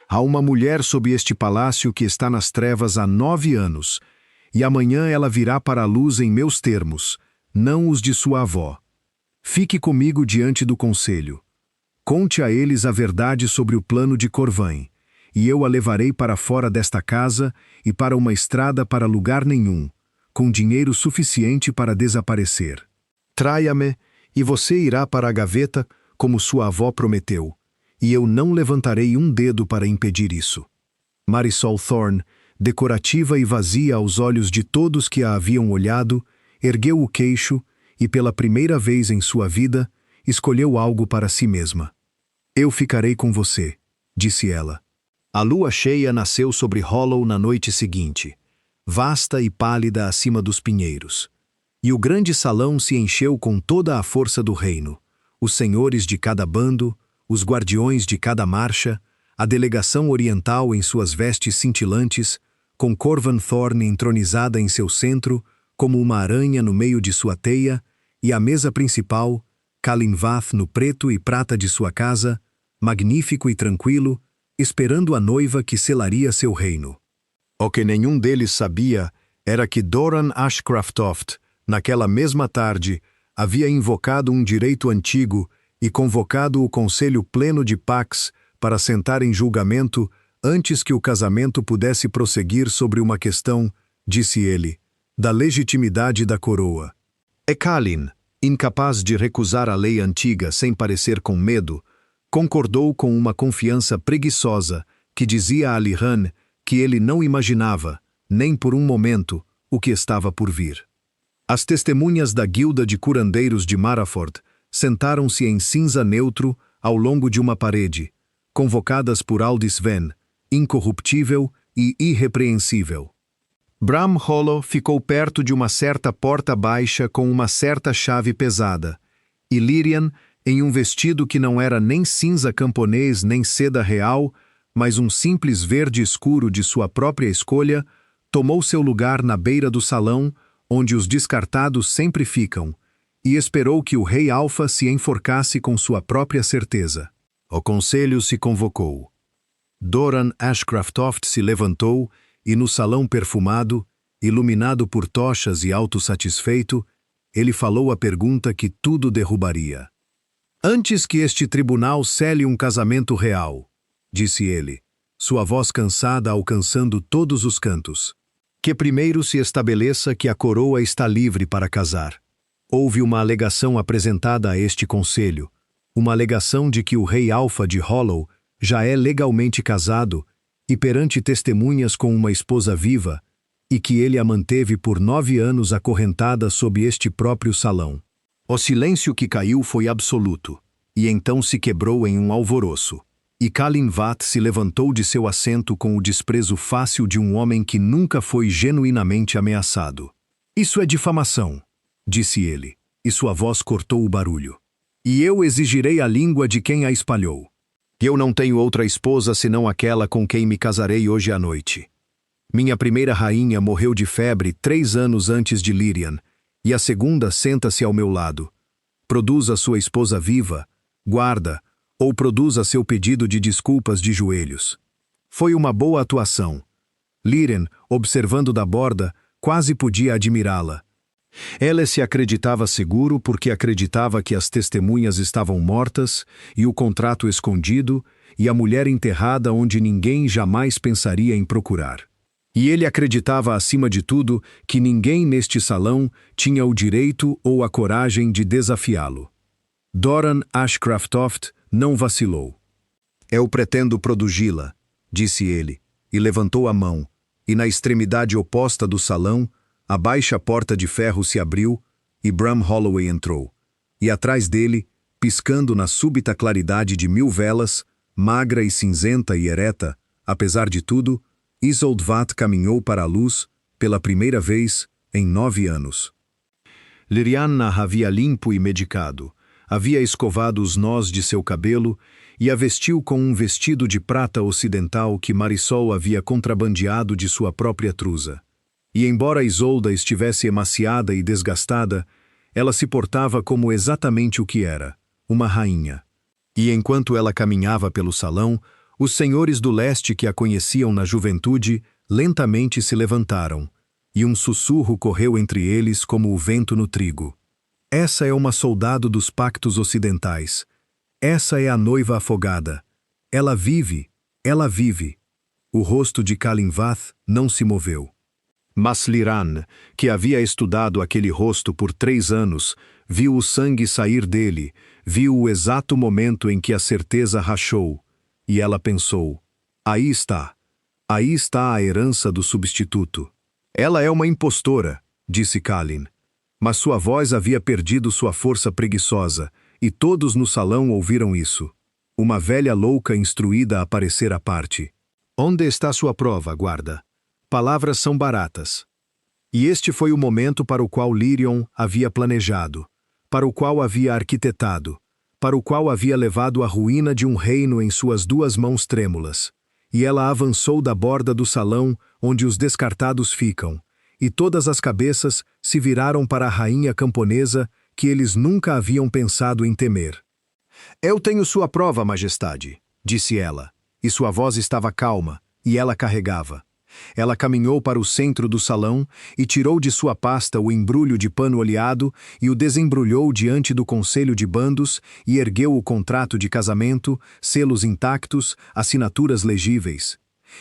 Há uma mulher sob este palácio que está nas trevas há 9 anos, e amanhã ela virá para a luz em meus termos, não os de sua avó. Fique comigo diante do conselho. Conte a eles a verdade sobre o plano de Corvain, e eu a levarei para fora desta casa e para uma estrada para lugar nenhum, com dinheiro suficiente para desaparecer. Traia-me, e você irá para a gaveta como sua avó prometeu, e eu não levantarei um dedo para impedir isso. Marisol Thorne, decorativa e vazia aos olhos de todos que a haviam olhado, ergueu o queixo e, pela primeira vez em sua vida, escolheu algo para si mesma. Eu ficarei com você, disse ela. A lua cheia nasceu sobre Hollow na noite seguinte, vasta e pálida acima dos pinheiros. E o grande salão se encheu com toda a força do reino, os senhores de cada bando, os guardiões de cada marcha, a delegação oriental em suas vestes cintilantes, com Corvan Thorne entronizada em seu centro, como uma aranha no meio de sua teia, e a mesa principal, Calinvath no preto e prata de sua casa, magnífico e tranquilo, esperando a noiva que selaria seu reino. O que nenhum deles sabia era que Doran Ashcraftoft, naquela mesma tarde, havia invocado um direito antigo e convocado o Conselho Pleno de Pax para sentar em julgamento antes que o casamento pudesse prosseguir sobre uma questão, disse ele, da legitimidade da coroa. Ecalin, incapaz de recusar a lei antiga sem parecer com medo, concordou com uma confiança preguiçosa que dizia a Liriane que ele não imaginava, nem por um momento, o que estava por vir. As testemunhas da guilda de curandeiros de Maraford sentaram-se em cinza neutro ao longo de uma parede, convocadas por Aldis Ven, incorruptível e irrepreensível. Bram Hollow ficou perto de uma certa porta baixa com uma certa chave pesada, e Lirian, em um vestido que não era nem cinza camponês nem seda real, mas um simples verde escuro de sua própria escolha, tomou seu lugar na beira do salão, onde os descartados sempre ficam, e esperou que o rei Alfa se enforcasse com sua própria certeza. O conselho se convocou. Doran Ashcraftoft se levantou e no salão perfumado, iluminado por tochas e autossatisfeito, ele falou a pergunta que tudo derrubaria. Antes que este tribunal cele um casamento real, disse ele, sua voz cansada alcançando todos os cantos, que primeiro se estabeleça que a coroa está livre para casar. Houve uma alegação apresentada a este conselho, Uma alegação de que o rei Alfa de Hollow já é legalmente casado e perante testemunhas com uma esposa viva, e que ele a manteve por 9 anos acorrentada sob este próprio salão. O silêncio que caiu foi absoluto, e então se quebrou em um alvoroço. E Kalin Vat se levantou de seu assento com o desprezo fácil de um homem que nunca foi genuinamente ameaçado. Isso é difamação, disse ele, e sua voz cortou o barulho. E eu exigirei a língua de quem a espalhou. Eu não tenho outra esposa senão aquela com quem me casarei hoje à noite. Minha primeira rainha morreu de febre 3 anos antes de Lirian, e a segunda senta-se ao meu lado. Produza sua esposa viva, guarda, ou produza seu pedido de desculpas de joelhos. Foi uma boa atuação. Lirian, observando da borda, quase podia admirá-la. Ela se acreditava seguro porque acreditava que as testemunhas estavam mortas e o contrato escondido e a mulher enterrada onde ninguém jamais pensaria em procurar. E ele acreditava, acima de tudo, que ninguém neste salão tinha o direito ou a coragem de desafiá-lo. Doran Ashcraftoft não vacilou. Eu pretendo produzi-la, disse ele, e levantou a mão, e na extremidade oposta do salão, a baixa porta de ferro se abriu e Bram Holloway entrou. E atrás dele, piscando na súbita claridade de 1000 velas, magra e cinzenta e ereta, apesar de tudo, Isolde Vat caminhou para a luz pela primeira vez em 9 anos. Lirian a havia limpo e medicado, havia escovado os nós de seu cabelo e a vestiu com um vestido de prata ocidental que Marisol havia contrabandeado de sua própria trusa. E embora Isolda estivesse emaciada e desgastada, ela se portava como exatamente o que era, uma rainha. E enquanto ela caminhava pelo salão, os senhores do leste que a conheciam na juventude lentamente se levantaram, e um sussurro correu entre eles como o vento no trigo. Essa é uma soldado dos pactos ocidentais. Essa é a noiva afogada. Ela vive, ela vive. O rosto de Kalin Vat não se moveu. Mas Liran, que havia estudado aquele rosto por 3 anos, viu o sangue sair dele, viu o exato momento em que a certeza rachou, e ela pensou, aí está a herança do substituto. Ela é uma impostora, disse Kalin, mas sua voz havia perdido sua força preguiçosa, e todos no salão ouviram isso. Uma velha louca instruída a parecer à parte. Onde está sua prova, guarda? Palavras são baratas. E este foi o momento para o qual Lirion havia planejado, para o qual havia arquitetado, para o qual havia levado a ruína de um reino em suas 2 mãos trêmulas. E ela avançou da borda do salão onde os descartados ficam, e todas as cabeças se viraram para a rainha camponesa que eles nunca haviam pensado em temer. Eu tenho sua prova, majestade, disse ela, e sua voz estava calma, e ela carregava. Ela caminhou para o centro do salão e tirou de sua pasta o embrulho de pano oleado e o desembrulhou diante do conselho de bandos e ergueu o contrato de casamento, selos intactos, assinaturas legíveis.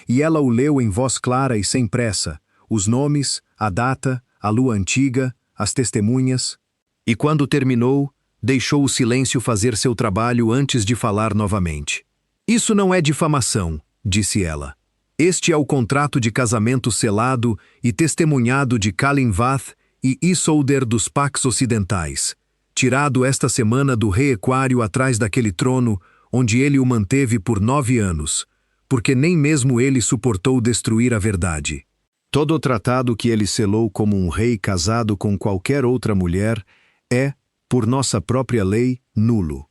E ela o leu em voz clara e sem pressa, os nomes, a data, a lua antiga, as testemunhas. E quando terminou, deixou o silêncio fazer seu trabalho antes de falar novamente. Isso não é difamação, disse ela. Este é o contrato de casamento selado e testemunhado de Kalin Vat e Isolder dos Pax Ocidentais, tirado esta semana do rei Equário atrás daquele trono, onde ele o manteve por 9 anos, porque nem mesmo ele suportou destruir a verdade. Todo o tratado que ele selou como um rei casado com qualquer outra mulher é, por nossa própria lei, nulo.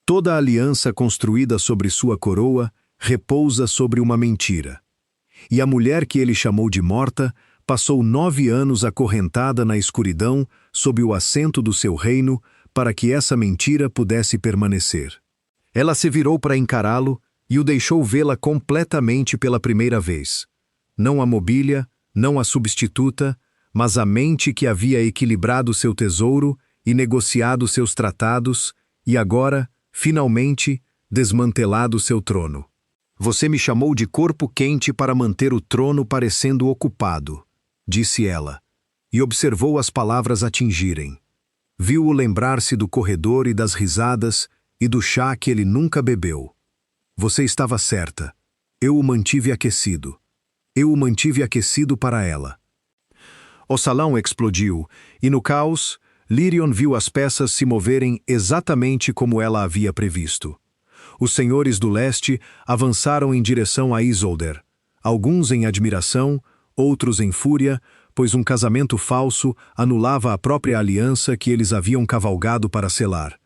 Toda aliança construída sobre sua coroa repousa sobre uma mentira. E a mulher que ele chamou de morta passou 9 anos acorrentada na escuridão sob o assento do seu reino para que essa mentira pudesse permanecer. Ela se virou para encará-lo e o deixou vê-la completamente pela primeira vez. Não a mobília, não a substituta, mas a mente que havia equilibrado seu tesouro e negociado seus tratados e agora, finalmente, desmantelado seu trono. Você me chamou de corpo quente para manter o trono parecendo ocupado, disse ela, e observou as palavras atingirem. Viu-o lembrar-se do corredor e das risadas e do chá que ele nunca bebeu. Você estava certa. Eu o mantive aquecido. Eu o mantive aquecido para ela. O salão explodiu, e no caos, Lyrion viu as peças se moverem exatamente como ela havia previsto. Os senhores do leste avançaram em direção a Isolder, alguns em admiração, outros em fúria, pois um casamento falso anulava a própria aliança que eles haviam cavalgado para selar,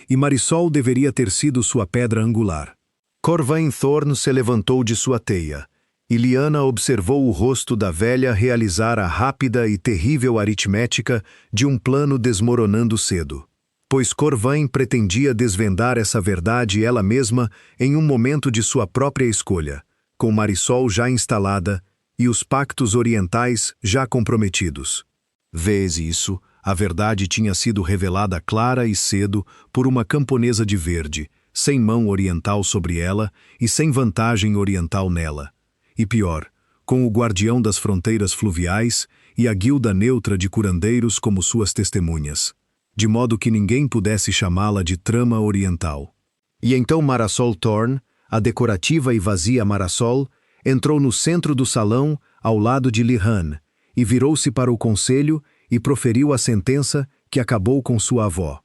e Marisol deveria ter sido sua pedra angular. Corvain Thorn se levantou de sua teia, e Lyanna observou o rosto da velha realizar a rápida e terrível aritmética de um plano desmoronando cedo. Pois Corvain pretendia desvendar essa verdade ela mesma em um momento de sua própria escolha, com Marisol já instalada e os pactos orientais já comprometidos. Vês isso, a verdade tinha sido revelada clara e cedo por uma camponesa de verde, sem mão oriental sobre ela e sem vantagem oriental nela. E pior, com o guardião das fronteiras fluviais e a guilda neutra de curandeiros como suas testemunhas, de modo que ninguém pudesse chamá-la de trama oriental. E então Marisol Thorn, a decorativa e vazia Marisol, entrou no centro do salão, ao lado de Lihan, e virou-se para o conselho e proferiu a sentença que acabou com sua avó.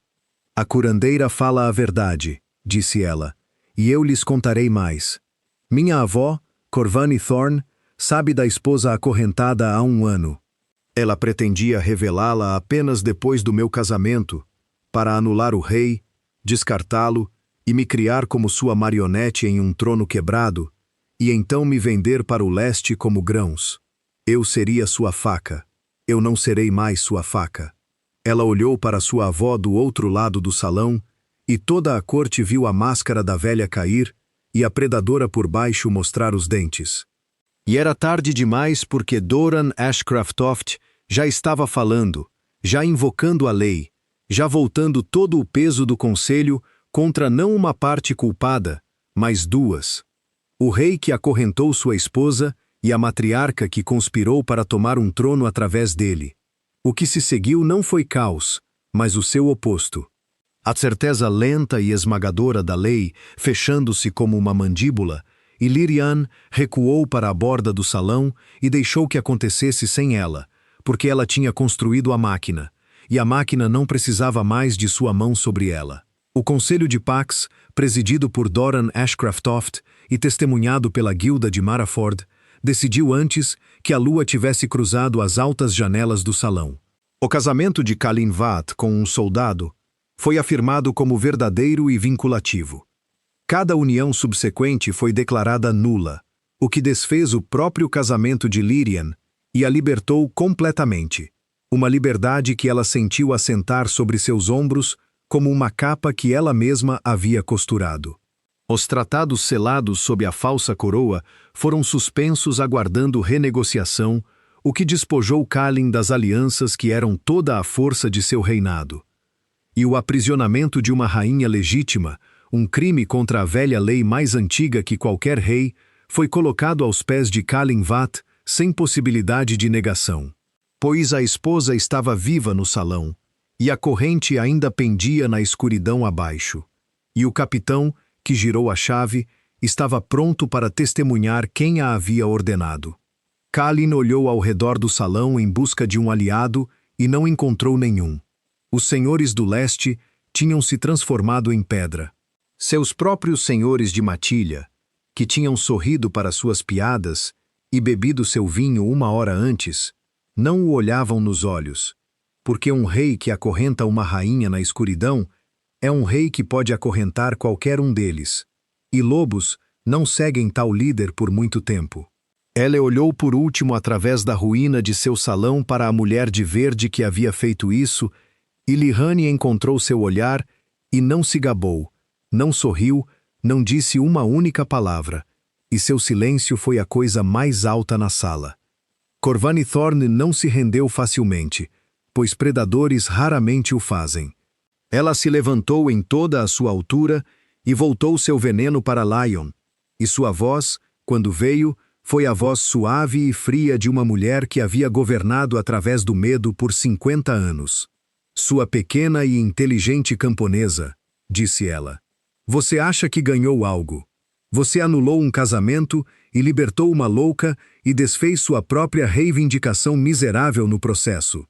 A curandeira fala a verdade, disse ela, e eu lhes contarei mais. Minha avó, Corvani Thorn, sabe da esposa acorrentada há 1 ano. Ela pretendia revelá-la apenas depois do meu casamento, para anular o rei, descartá-lo e me criar como sua marionete em um trono quebrado, e então me vender para o leste como grãos. Eu seria sua faca. Eu não serei mais sua faca. Ela olhou para sua avó do outro lado do salão, e toda a corte viu a máscara da velha cair e a predadora por baixo mostrar os dentes. E era tarde demais porque Doran Ashcraftoft já estava falando, já invocando a lei, já voltando todo o peso do conselho contra não uma parte culpada, mas 2. O rei que acorrentou sua esposa e a matriarca que conspirou para tomar um trono através dele. O que se seguiu não foi caos, mas o seu oposto. A certeza lenta e esmagadora da lei, fechando-se como uma mandíbula, e Lyrian recuou para a borda do salão e deixou que acontecesse sem ela, porque ela tinha construído a máquina, e a máquina não precisava mais de sua mão sobre ela. O Conselho de Pax, presidido por Doran Ashcraftoft e testemunhado pela guilda de Maraford, decidiu antes que a lua tivesse cruzado as altas janelas do salão. O casamento de Kalin Vat com um soldado foi afirmado como verdadeiro e vinculativo. Cada união subsequente foi declarada nula, o que desfez o próprio casamento de Lyrian e a libertou completamente, uma liberdade que ela sentiu assentar sobre seus ombros como uma capa que ela mesma havia costurado. Os tratados selados sob a falsa coroa foram suspensos aguardando renegociação, o que despojou Kalin das alianças que eram toda a força de seu reinado. E o aprisionamento de uma rainha legítima, um crime contra a velha lei mais antiga que qualquer rei, foi colocado aos pés de Kalin Vat sem possibilidade de negação. Pois a esposa estava viva no salão, e a corrente ainda pendia na escuridão abaixo. E o capitão, que girou a chave, estava pronto para testemunhar quem a havia ordenado. Kalin olhou ao redor do salão em busca de um aliado e não encontrou nenhum. Os senhores do leste tinham se transformado em pedra. Seus próprios senhores de matilha, que tinham sorrido para suas piadas e bebido seu vinho 1 hora antes, não o olhavam nos olhos, porque um rei que acorrenta uma rainha na escuridão é um rei que pode acorrentar qualquer um deles, e lobos não seguem tal líder por muito tempo. Ela olhou por último através da ruína de seu salão para a mulher de verde que havia feito isso, e Lihane encontrou seu olhar e não se gabou, não sorriu, não disse uma única palavra, e seu silêncio foi a coisa mais alta na sala. Corvani Thorn não se rendeu facilmente, pois predadores raramente o fazem. Ela se levantou em toda a sua altura e voltou seu veneno para Lion, e sua voz, quando veio, foi a voz suave e fria de uma mulher que havia governado através do medo por 50 anos. Sua pequena e inteligente camponesa, disse ela, Você acha que ganhou algo. Você anulou um casamento e libertou uma louca e desfez sua própria reivindicação miserável no processo.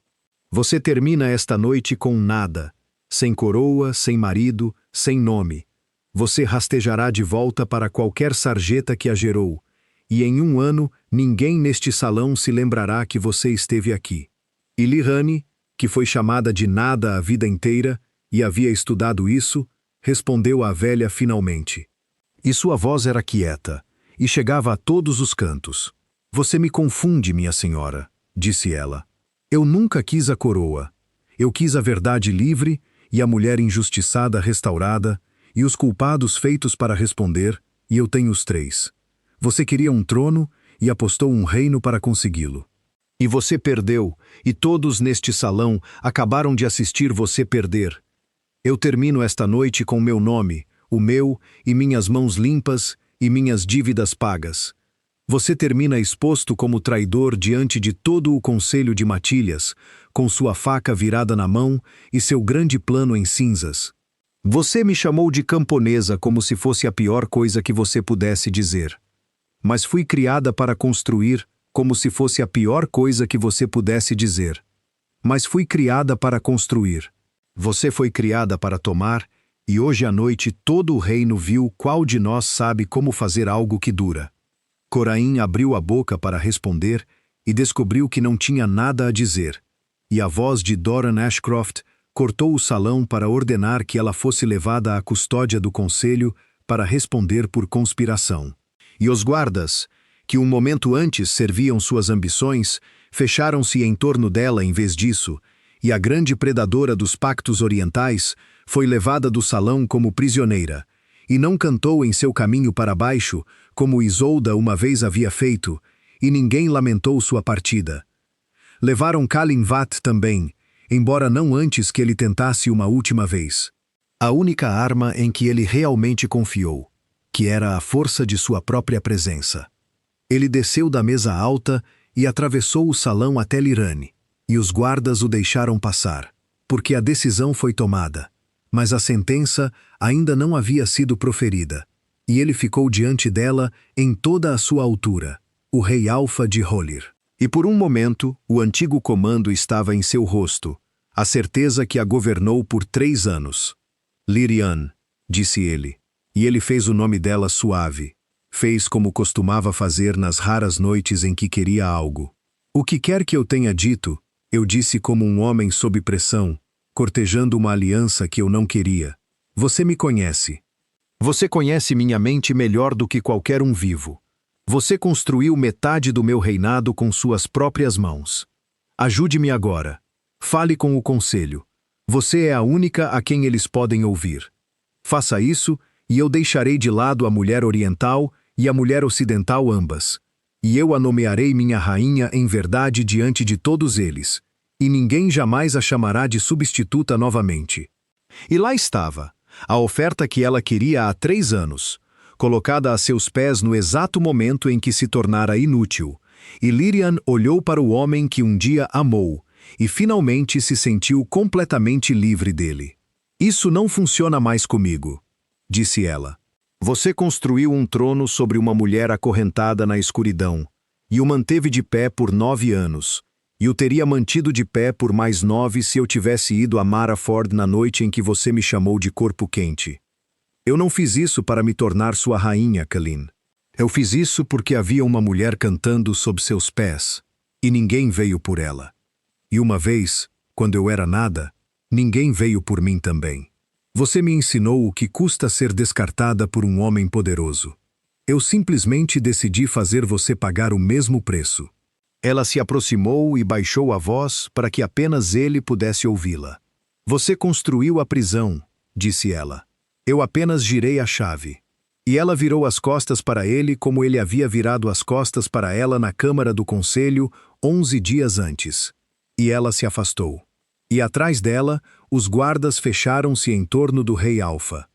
Você termina esta noite com nada, sem coroa, sem marido, sem nome. Você rastejará de volta para qualquer sarjeta que a gerou, e em 1 ano ninguém neste salão se lembrará que você esteve aqui. E Lirane, que foi chamada de nada a vida inteira e havia estudado isso, respondeu à velha finalmente. E sua voz era quieta, e chegava a todos os cantos. Você me confunde, minha senhora, disse ela. Eu nunca quis a coroa. Eu quis a verdade livre e a mulher injustiçada restaurada, e os culpados feitos para responder, e eu tenho os 3. Você queria um trono e apostou um reino para consegui-lo. E você perdeu, e todos neste salão acabaram de assistir você perder. Eu termino esta noite com meu nome, o meu e minhas mãos limpas e minhas dívidas pagas. Você termina exposto como traidor diante de todo o conselho de Matilhas, com sua faca virada na mão e seu grande plano em cinzas. Você me chamou de camponesa como se fosse a pior coisa que você pudesse dizer. Mas fui criada para construir como se fosse a pior coisa que você pudesse dizer. Mas fui criada para construir. Você foi criada para tomar, e hoje à noite todo o reino viu qual de nós sabe como fazer algo que dura. Coraim abriu a boca para responder e descobriu que não tinha nada a dizer, e a voz de Doran Ashcroft cortou o salão para ordenar que ela fosse levada à custódia do conselho para responder por conspiração. E os guardas, que um momento antes serviam suas ambições, fecharam-se em torno dela em vez disso, e a grande predadora dos pactos orientais foi levada do salão como prisioneira, e não cantou em seu caminho para baixo, como Isolda uma vez havia feito, e ninguém lamentou sua partida. Levaram Kalinvat também, embora não antes que ele tentasse uma última vez. A única arma em que ele realmente confiou, que era a força de sua própria presença. Ele desceu da mesa alta e atravessou o salão até Lirane, e os guardas o deixaram passar, porque a decisão foi tomada, mas a sentença ainda não havia sido proferida, e ele ficou diante dela em toda a sua altura, o rei Alfa de Holir. E por um momento, o antigo comando estava em seu rosto, a certeza que a governou por 3 anos. Lirian, disse ele, e ele fez o nome dela suave. Fez como costumava fazer nas raras noites em que queria algo. O que quer que eu tenha dito, eu disse como um homem sob pressão, cortejando uma aliança que eu não queria. Você me conhece. Você conhece minha mente melhor do que qualquer um vivo. Você construiu metade do meu reinado com suas próprias mãos. Ajude-me agora. Fale com o conselho. Você é a única a quem eles podem ouvir. Faça isso, e eu deixarei de lado a mulher oriental e a mulher ocidental ambas. E eu a nomearei minha rainha em verdade diante de todos eles, e ninguém jamais a chamará de substituta novamente. E lá estava, a oferta que ela queria há 3 anos, colocada a seus pés no exato momento em que se tornara inútil, e Lirian olhou para o homem que um dia amou, e finalmente se sentiu completamente livre dele. Isso não funciona mais comigo, disse ela. Você construiu um trono sobre uma mulher acorrentada na escuridão, e o manteve de pé por 9 anos, e o teria mantido de pé por mais 9 se eu tivesse ido a Maraford na noite em que você me chamou de corpo quente. Eu não fiz isso para me tornar sua rainha, Kalin. Eu fiz isso porque havia uma mulher cantando sob seus pés, e ninguém veio por ela. E uma vez, quando eu era nada, ninguém veio por mim também. Você me ensinou o que custa ser descartada por um homem poderoso. Eu simplesmente decidi fazer você pagar o mesmo preço. Ela se aproximou e baixou a voz para que apenas ele pudesse ouvi-la. Você construiu a prisão, disse ela. Eu apenas girei a chave. E ela virou as costas para ele como ele havia virado as costas para ela na Câmara do Conselho 11 dias antes. E ela se afastou. E atrás dela, os guardas fecharam-se em torno do rei Alfa.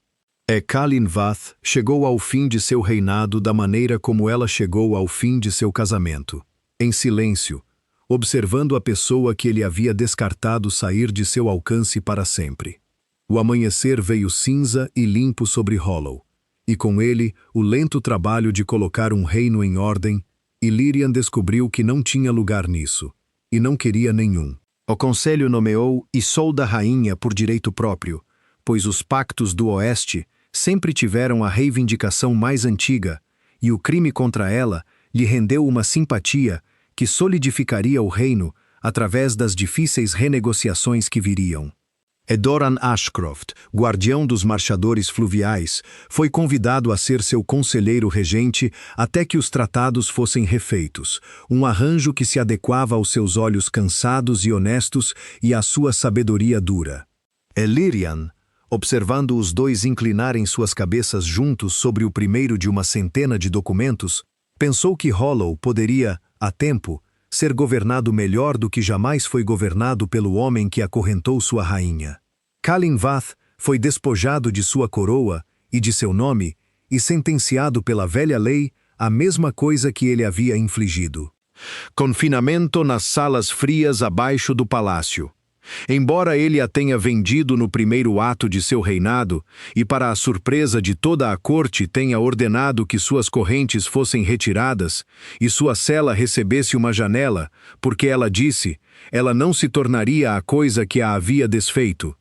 Kalinvath chegou ao fim de seu reinado da maneira como ela chegou ao fim de seu casamento. Em silêncio, observando a pessoa que ele havia descartado sair de seu alcance para sempre. O amanhecer veio cinza e limpo sobre Hollow, e com ele o lento trabalho de colocar um reino em ordem, e Lyrian descobriu que não tinha lugar nisso, e não queria nenhum. O conselho nomeou Isolda rainha por direito próprio, pois os pactos do Oeste sempre tiveram a reivindicação mais antiga, e o crime contra ela lhe rendeu uma simpatia que solidificaria o reino através das difíceis renegociações que viriam. Edoran Ashcroft, guardião dos marchadores fluviais, foi convidado a ser seu conselheiro regente até que os tratados fossem refeitos, um arranjo que se adequava aos seus olhos cansados e honestos e à sua sabedoria dura. Lyrian, observando os dois inclinarem suas cabeças juntos sobre o primeiro de uma centena de documentos, pensou que Hollow poderia, a tempo, ser governado melhor do que jamais foi governado pelo homem que acorrentou sua rainha. Calinvath foi despojado de sua coroa e de seu nome e sentenciado pela velha lei a mesma coisa que ele havia infligido. Confinamento nas salas frias abaixo do palácio. Embora ele a tenha vendido no primeiro ato de seu reinado, e para a surpresa de toda a corte tenha ordenado que suas correntes fossem retiradas, e sua cela recebesse uma janela, porque ela disse, ela não se tornaria a coisa que a havia desfeito.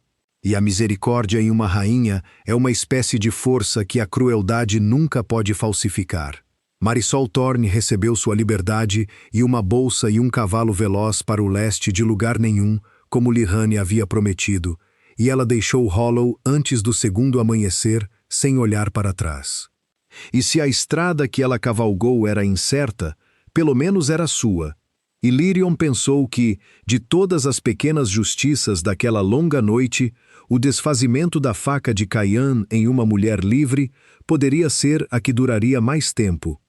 E a misericórdia em uma rainha é uma espécie de força que a crueldade nunca pode falsificar. Marisol Thorne recebeu sua liberdade e uma bolsa e um cavalo veloz para o leste de lugar nenhum, como Lihane havia prometido, e ela deixou Hollow antes do segundo amanhecer, sem olhar para trás. E se a estrada que ela cavalgou era incerta, pelo menos era sua. E Lyrian pensou que, de todas as pequenas justiças daquela longa noite, o desfazimento da faca de Caian em uma mulher livre poderia ser a que duraria mais tempo.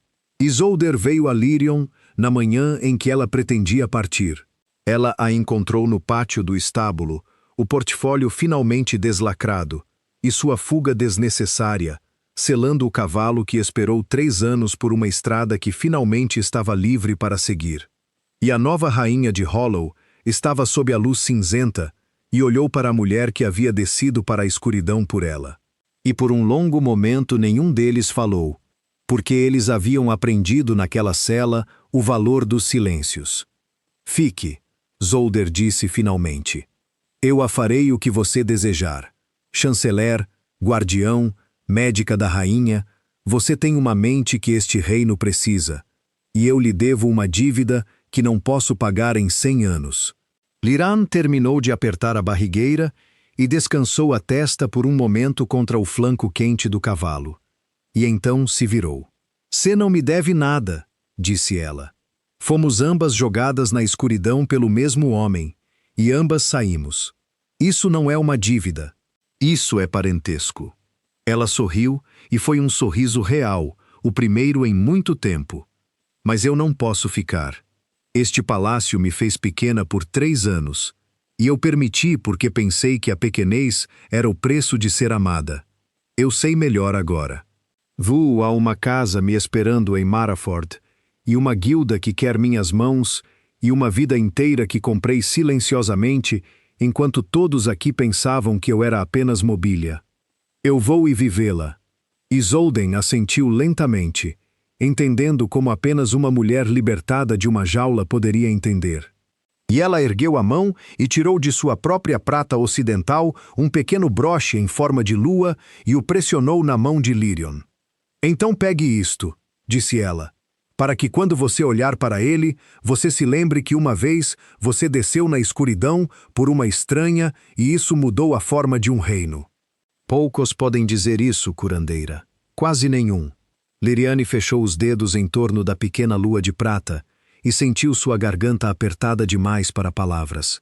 Isolder veio a Lyrian na manhã em que ela pretendia partir. Ela a encontrou no pátio do estábulo, o portfólio finalmente deslacrado, e sua fuga desnecessária, selando o cavalo que esperou 3 anos por uma estrada que finalmente estava livre para seguir. E a nova rainha de Hollow estava sob a luz cinzenta e olhou para a mulher que havia descido para a escuridão por ela. E por um longo momento nenhum deles falou, porque eles haviam aprendido naquela cela o valor dos silêncios. Fique, Zolder disse finalmente. Eu a farei o que você desejar. Chanceler, guardião, médica da rainha, você tem uma mente que este reino precisa, e eu lhe devo uma dívida que não posso pagar em 100 anos. Liran terminou de apertar a barrigueira e descansou a testa por um momento contra o flanco quente do cavalo. E então se virou. Você não me deve nada, disse ela. Fomos ambas jogadas na escuridão pelo mesmo homem, e ambas saímos. Isso não é uma dívida. Isso é parentesco. Ela sorriu, e foi um sorriso real, o primeiro em muito tempo. Mas eu não posso ficar. Este palácio me fez pequena por 3 anos, e eu permiti porque pensei que a pequenez era o preço de ser amada. Eu sei melhor agora. Há uma casa me esperando em Maraford, e uma guilda que quer minhas mãos, e uma vida inteira que comprei silenciosamente, enquanto todos aqui pensavam que eu era apenas mobília. Eu vou e vivê-la. Isolden assentiu lentamente, entendendo como apenas uma mulher libertada de uma jaula poderia entender. E ela ergueu a mão e tirou de sua própria prata ocidental um pequeno broche em forma de lua e o pressionou na mão de Lyrian. Então pegue isto, disse ela, para que quando você olhar para ele, você se lembre que uma vez você desceu na escuridão por uma estranha e isso mudou a forma de um reino. Poucos podem dizer isso, curandeira. Quase nenhum. Lyriane fechou os dedos em torno da pequena lua de prata e sentiu sua garganta apertada demais para palavras.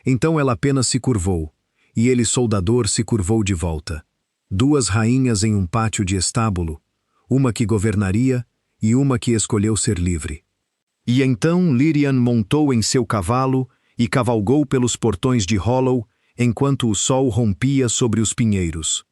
Então ela apenas se curvou, e ele, soldador, se curvou de volta. 2 rainhas em um pátio de estábulo, uma que governaria e uma que escolheu ser livre. E então Lyrian montou em seu cavalo e cavalgou pelos portões de Hollow enquanto o sol rompia sobre os pinheiros.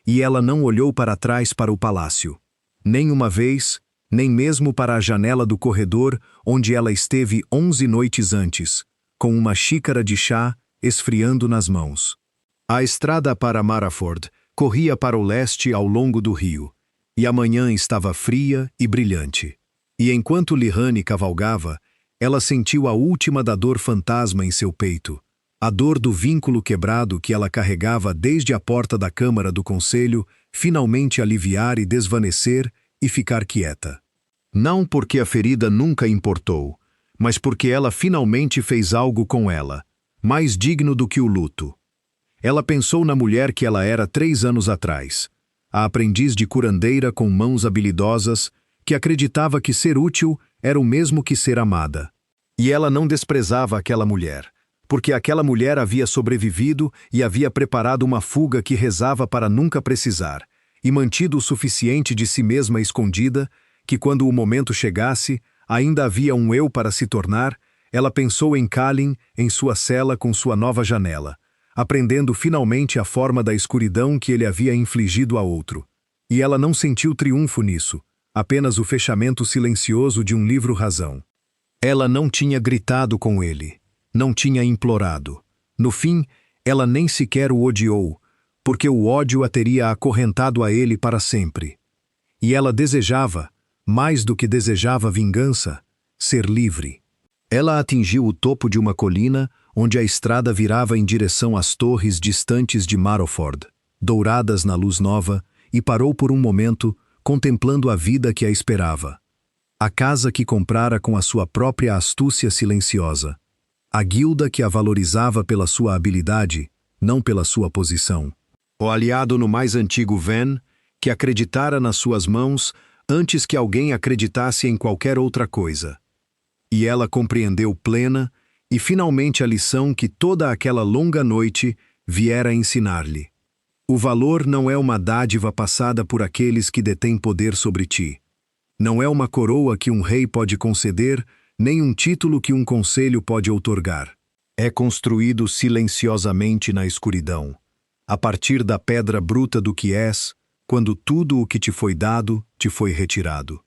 E ela não olhou para trás para o palácio. Nem uma vez, nem mesmo para a janela do corredor onde ela esteve 11 noites antes, com uma xícara de chá esfriando nas mãos. A estrada para Maraford corria para o leste ao longo do rio, e a manhã estava fria e brilhante. E enquanto Lihane cavalgava, ela sentiu a última da dor fantasma em seu peito, a dor do vínculo quebrado que ela carregava desde a porta da Câmara do Conselho finalmente aliviar e desvanecer e ficar quieta. Não porque a ferida nunca importou, mas porque ela finalmente fez algo com ela, mais digno do que o luto. Ela pensou na mulher que ela era 3 anos atrás, a aprendiz de curandeira com mãos habilidosas, que acreditava que ser útil era o mesmo que ser amada. E ela não desprezava aquela mulher, porque aquela mulher havia sobrevivido e havia preparado uma fuga que rezava para nunca precisar, e mantido o suficiente de si mesma escondida, que quando o momento chegasse, ainda havia um eu para se tornar. Ela pensou em Kalin, em sua cela com sua nova janela, aprendendo finalmente a forma da escuridão que ele havia infligido a outro. E ela não sentiu triunfo nisso, apenas o fechamento silencioso de um livro-razão. Ela não tinha gritado com ele, não tinha implorado. No fim, ela nem sequer o odiou, porque o ódio a teria acorrentado a ele para sempre. E ela desejava, mais do que desejava vingança, ser livre. Ela atingiu o topo de uma colina onde a estrada virava em direção às torres distantes de Maraford, douradas na luz nova, e parou por um momento, contemplando a vida que a esperava. A casa que comprara com a sua própria astúcia silenciosa. A guilda que a valorizava pela sua habilidade, não pela sua posição. O aliado no mais antigo Ven, que acreditara nas suas mãos antes que alguém acreditasse em qualquer outra coisa. E ela compreendeu plena, e finalmente a lição que toda aquela longa noite viera ensinar-lhe. O valor não é uma dádiva passada por aqueles que detêm poder sobre ti. Não é uma coroa que um rei pode conceder, nem um título que um conselho pode outorgar. É construído silenciosamente na escuridão, a partir da pedra bruta do que és, quando tudo o que te foi dado te foi retirado.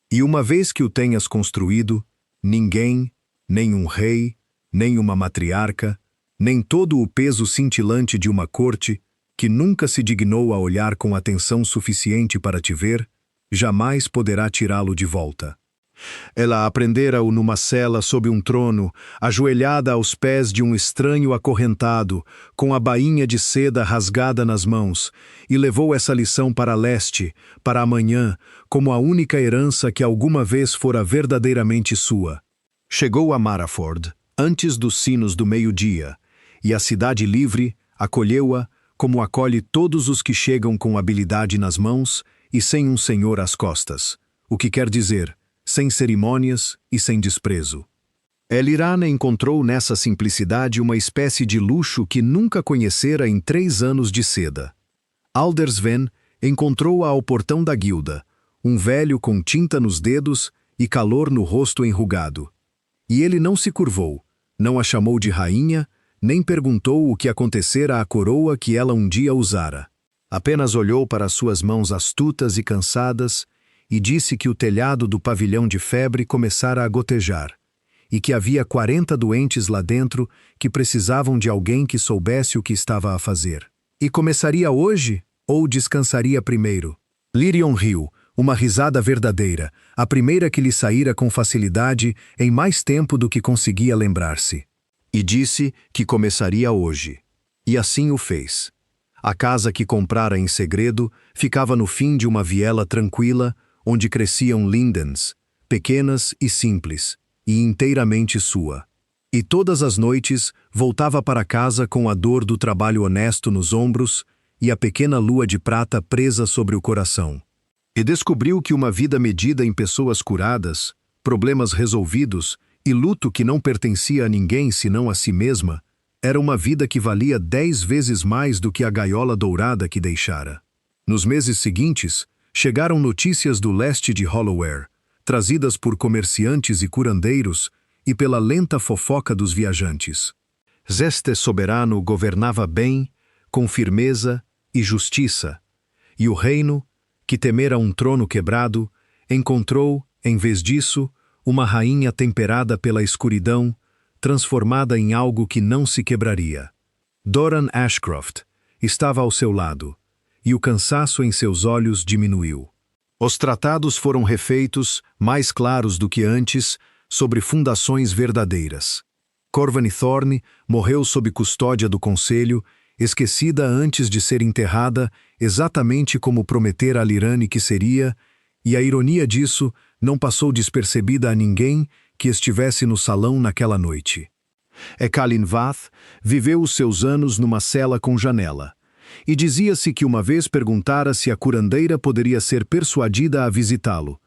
E uma vez que o tenhas construído, ninguém, nem um rei, nem uma matriarca, nem todo o peso cintilante de uma corte, que nunca se dignou a olhar com atenção suficiente para te ver, jamais poderá tirá-lo de volta. Ela aprendera-o numa cela sob um trono, ajoelhada aos pés de um estranho acorrentado, com a bainha de seda rasgada nas mãos, e levou essa lição para leste, para amanhã, como a única herança que alguma vez fora verdadeiramente sua. Chegou a Maraford, antes dos sinos do meio-dia, e a cidade livre acolheu-a como acolhe todos os que chegam com habilidade nas mãos e sem um senhor às costas, o que quer dizer, sem cerimônias e sem desprezo. Elirane encontrou nessa simplicidade uma espécie de luxo que nunca conhecera em 3 anos de seda. Aldersven encontrou-a ao portão da guilda, um velho com tinta nos dedos e calor no rosto enrugado. E ele não se curvou, não a chamou de rainha, nem perguntou o que acontecera à coroa que ela um dia usara. Apenas olhou para suas mãos astutas e cansadas e disse que o telhado do pavilhão de febre começara a gotejar, e que havia 40 doentes lá dentro que precisavam de alguém que soubesse o que estava a fazer. E começaria hoje ou descansaria primeiro? Lirion riu, uma risada verdadeira, a primeira que lhe saíra com facilidade em mais tempo do que conseguia lembrar-se. E disse que começaria hoje. E assim o fez. A casa que comprara em segredo ficava no fim de uma viela tranquila, onde cresciam lindens, pequenas e simples, e inteiramente sua. E todas as noites voltava para casa com a dor do trabalho honesto nos ombros e a pequena lua de prata presa sobre o coração. E descobriu que uma vida medida em pessoas curadas, problemas resolvidos e luto que não pertencia a ninguém senão a si mesma, era uma vida que valia 10 vezes mais do que a gaiola dourada que deixara. Nos meses seguintes, chegaram notícias do leste de Holloware, trazidas por comerciantes e curandeiros e pela lenta fofoca dos viajantes. Este soberano governava bem, com firmeza e justiça, e o reino, que temera um trono quebrado, encontrou, em vez disso, uma rainha temperada pela escuridão, transformada em algo que não se quebraria. Doran Ashcroft estava ao seu lado, e o cansaço em seus olhos diminuiu. Os tratados foram refeitos, mais claros do que antes, sobre fundações verdadeiras. Corvany Thorne morreu sob custódia do Conselho, esquecida antes de ser enterrada, exatamente como prometera a Lyrane que seria, e a ironia disso não passou despercebida a ninguém que estivesse no salão naquela noite. Ecallin Vath viveu os seus anos numa cela com janela, e dizia-se que uma vez perguntara se a curandeira poderia ser persuadida a visitá-lo,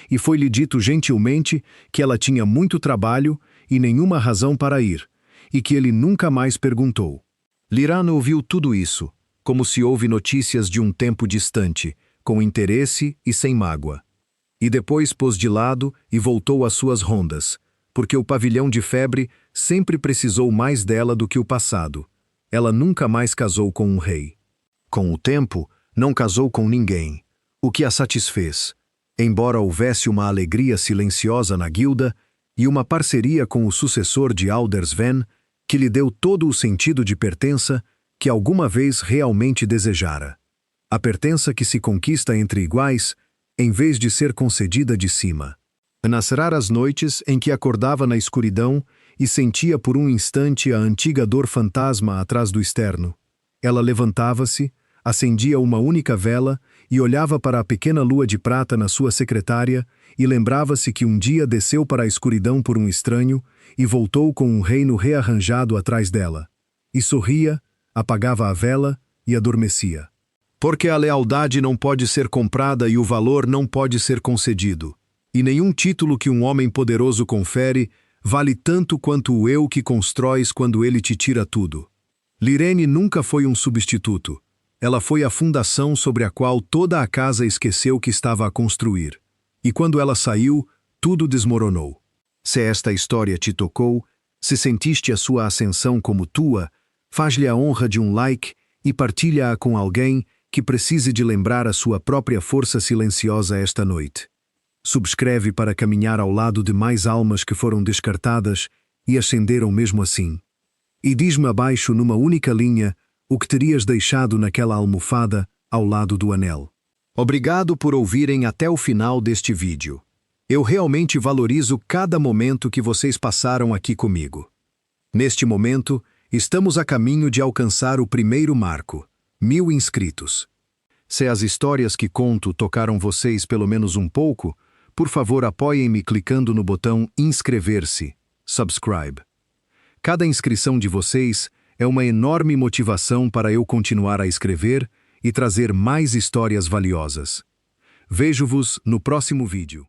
e foi-lhe dito gentilmente que ela tinha muito trabalho e nenhuma razão para ir, e que ele nunca mais perguntou. Lyrane ouviu tudo isso, como se houve notícias de um tempo distante, com interesse e sem mágoa. E depois pôs de lado e voltou às suas rondas, porque o pavilhão de febre sempre precisou mais dela do que o passado. Ela nunca mais casou com um rei. Com o tempo, não casou com ninguém, o que a satisfez, embora houvesse uma alegria silenciosa na guilda e uma parceria com o sucessor de Aldersven, que lhe deu todo o sentido de pertença que alguma vez realmente desejara. A pertença que se conquista entre iguais, em vez de ser concedida de cima. Nas raras noites em que acordava na escuridão e sentia por um instante a antiga dor fantasma atrás do externo, ela levantava-se, acendia uma única vela e olhava para a pequena lua de prata na sua secretária e lembrava-se que um dia desceu para a escuridão por um estranho e voltou com um reino rearranjado atrás dela. E sorria, apagava a vela e adormecia. Porque a lealdade não pode ser comprada e o valor não pode ser concedido. E nenhum título que um homem poderoso confere vale tanto quanto o eu que constróis quando ele te tira tudo. Lyrane nunca foi um substituto. Ela foi a fundação sobre a qual toda a casa esqueceu que estava a construir. E quando ela saiu, tudo desmoronou. Se esta história te tocou, se sentiste a sua ascensão como tua, faz-lhe a honra de um like e partilha-a com alguém que precise de lembrar a sua própria força silenciosa esta noite. Subscreve para caminhar ao lado de mais almas que foram descartadas e ascenderam mesmo assim. E diz-me abaixo numa única linha o que terias deixado naquela almofada ao lado do anel. Obrigado por ouvirem até o final deste vídeo. Eu realmente valorizo cada momento que vocês passaram aqui comigo. Neste momento, estamos a caminho de alcançar o primeiro marco, 1000 inscritos. Se as histórias que conto tocaram vocês pelo menos um pouco, por favor apoiem-me clicando no botão inscrever-se, subscribe. Cada inscrição de vocês é uma enorme motivação para eu continuar a escrever e trazer mais histórias valiosas. Vejo-vos no próximo vídeo.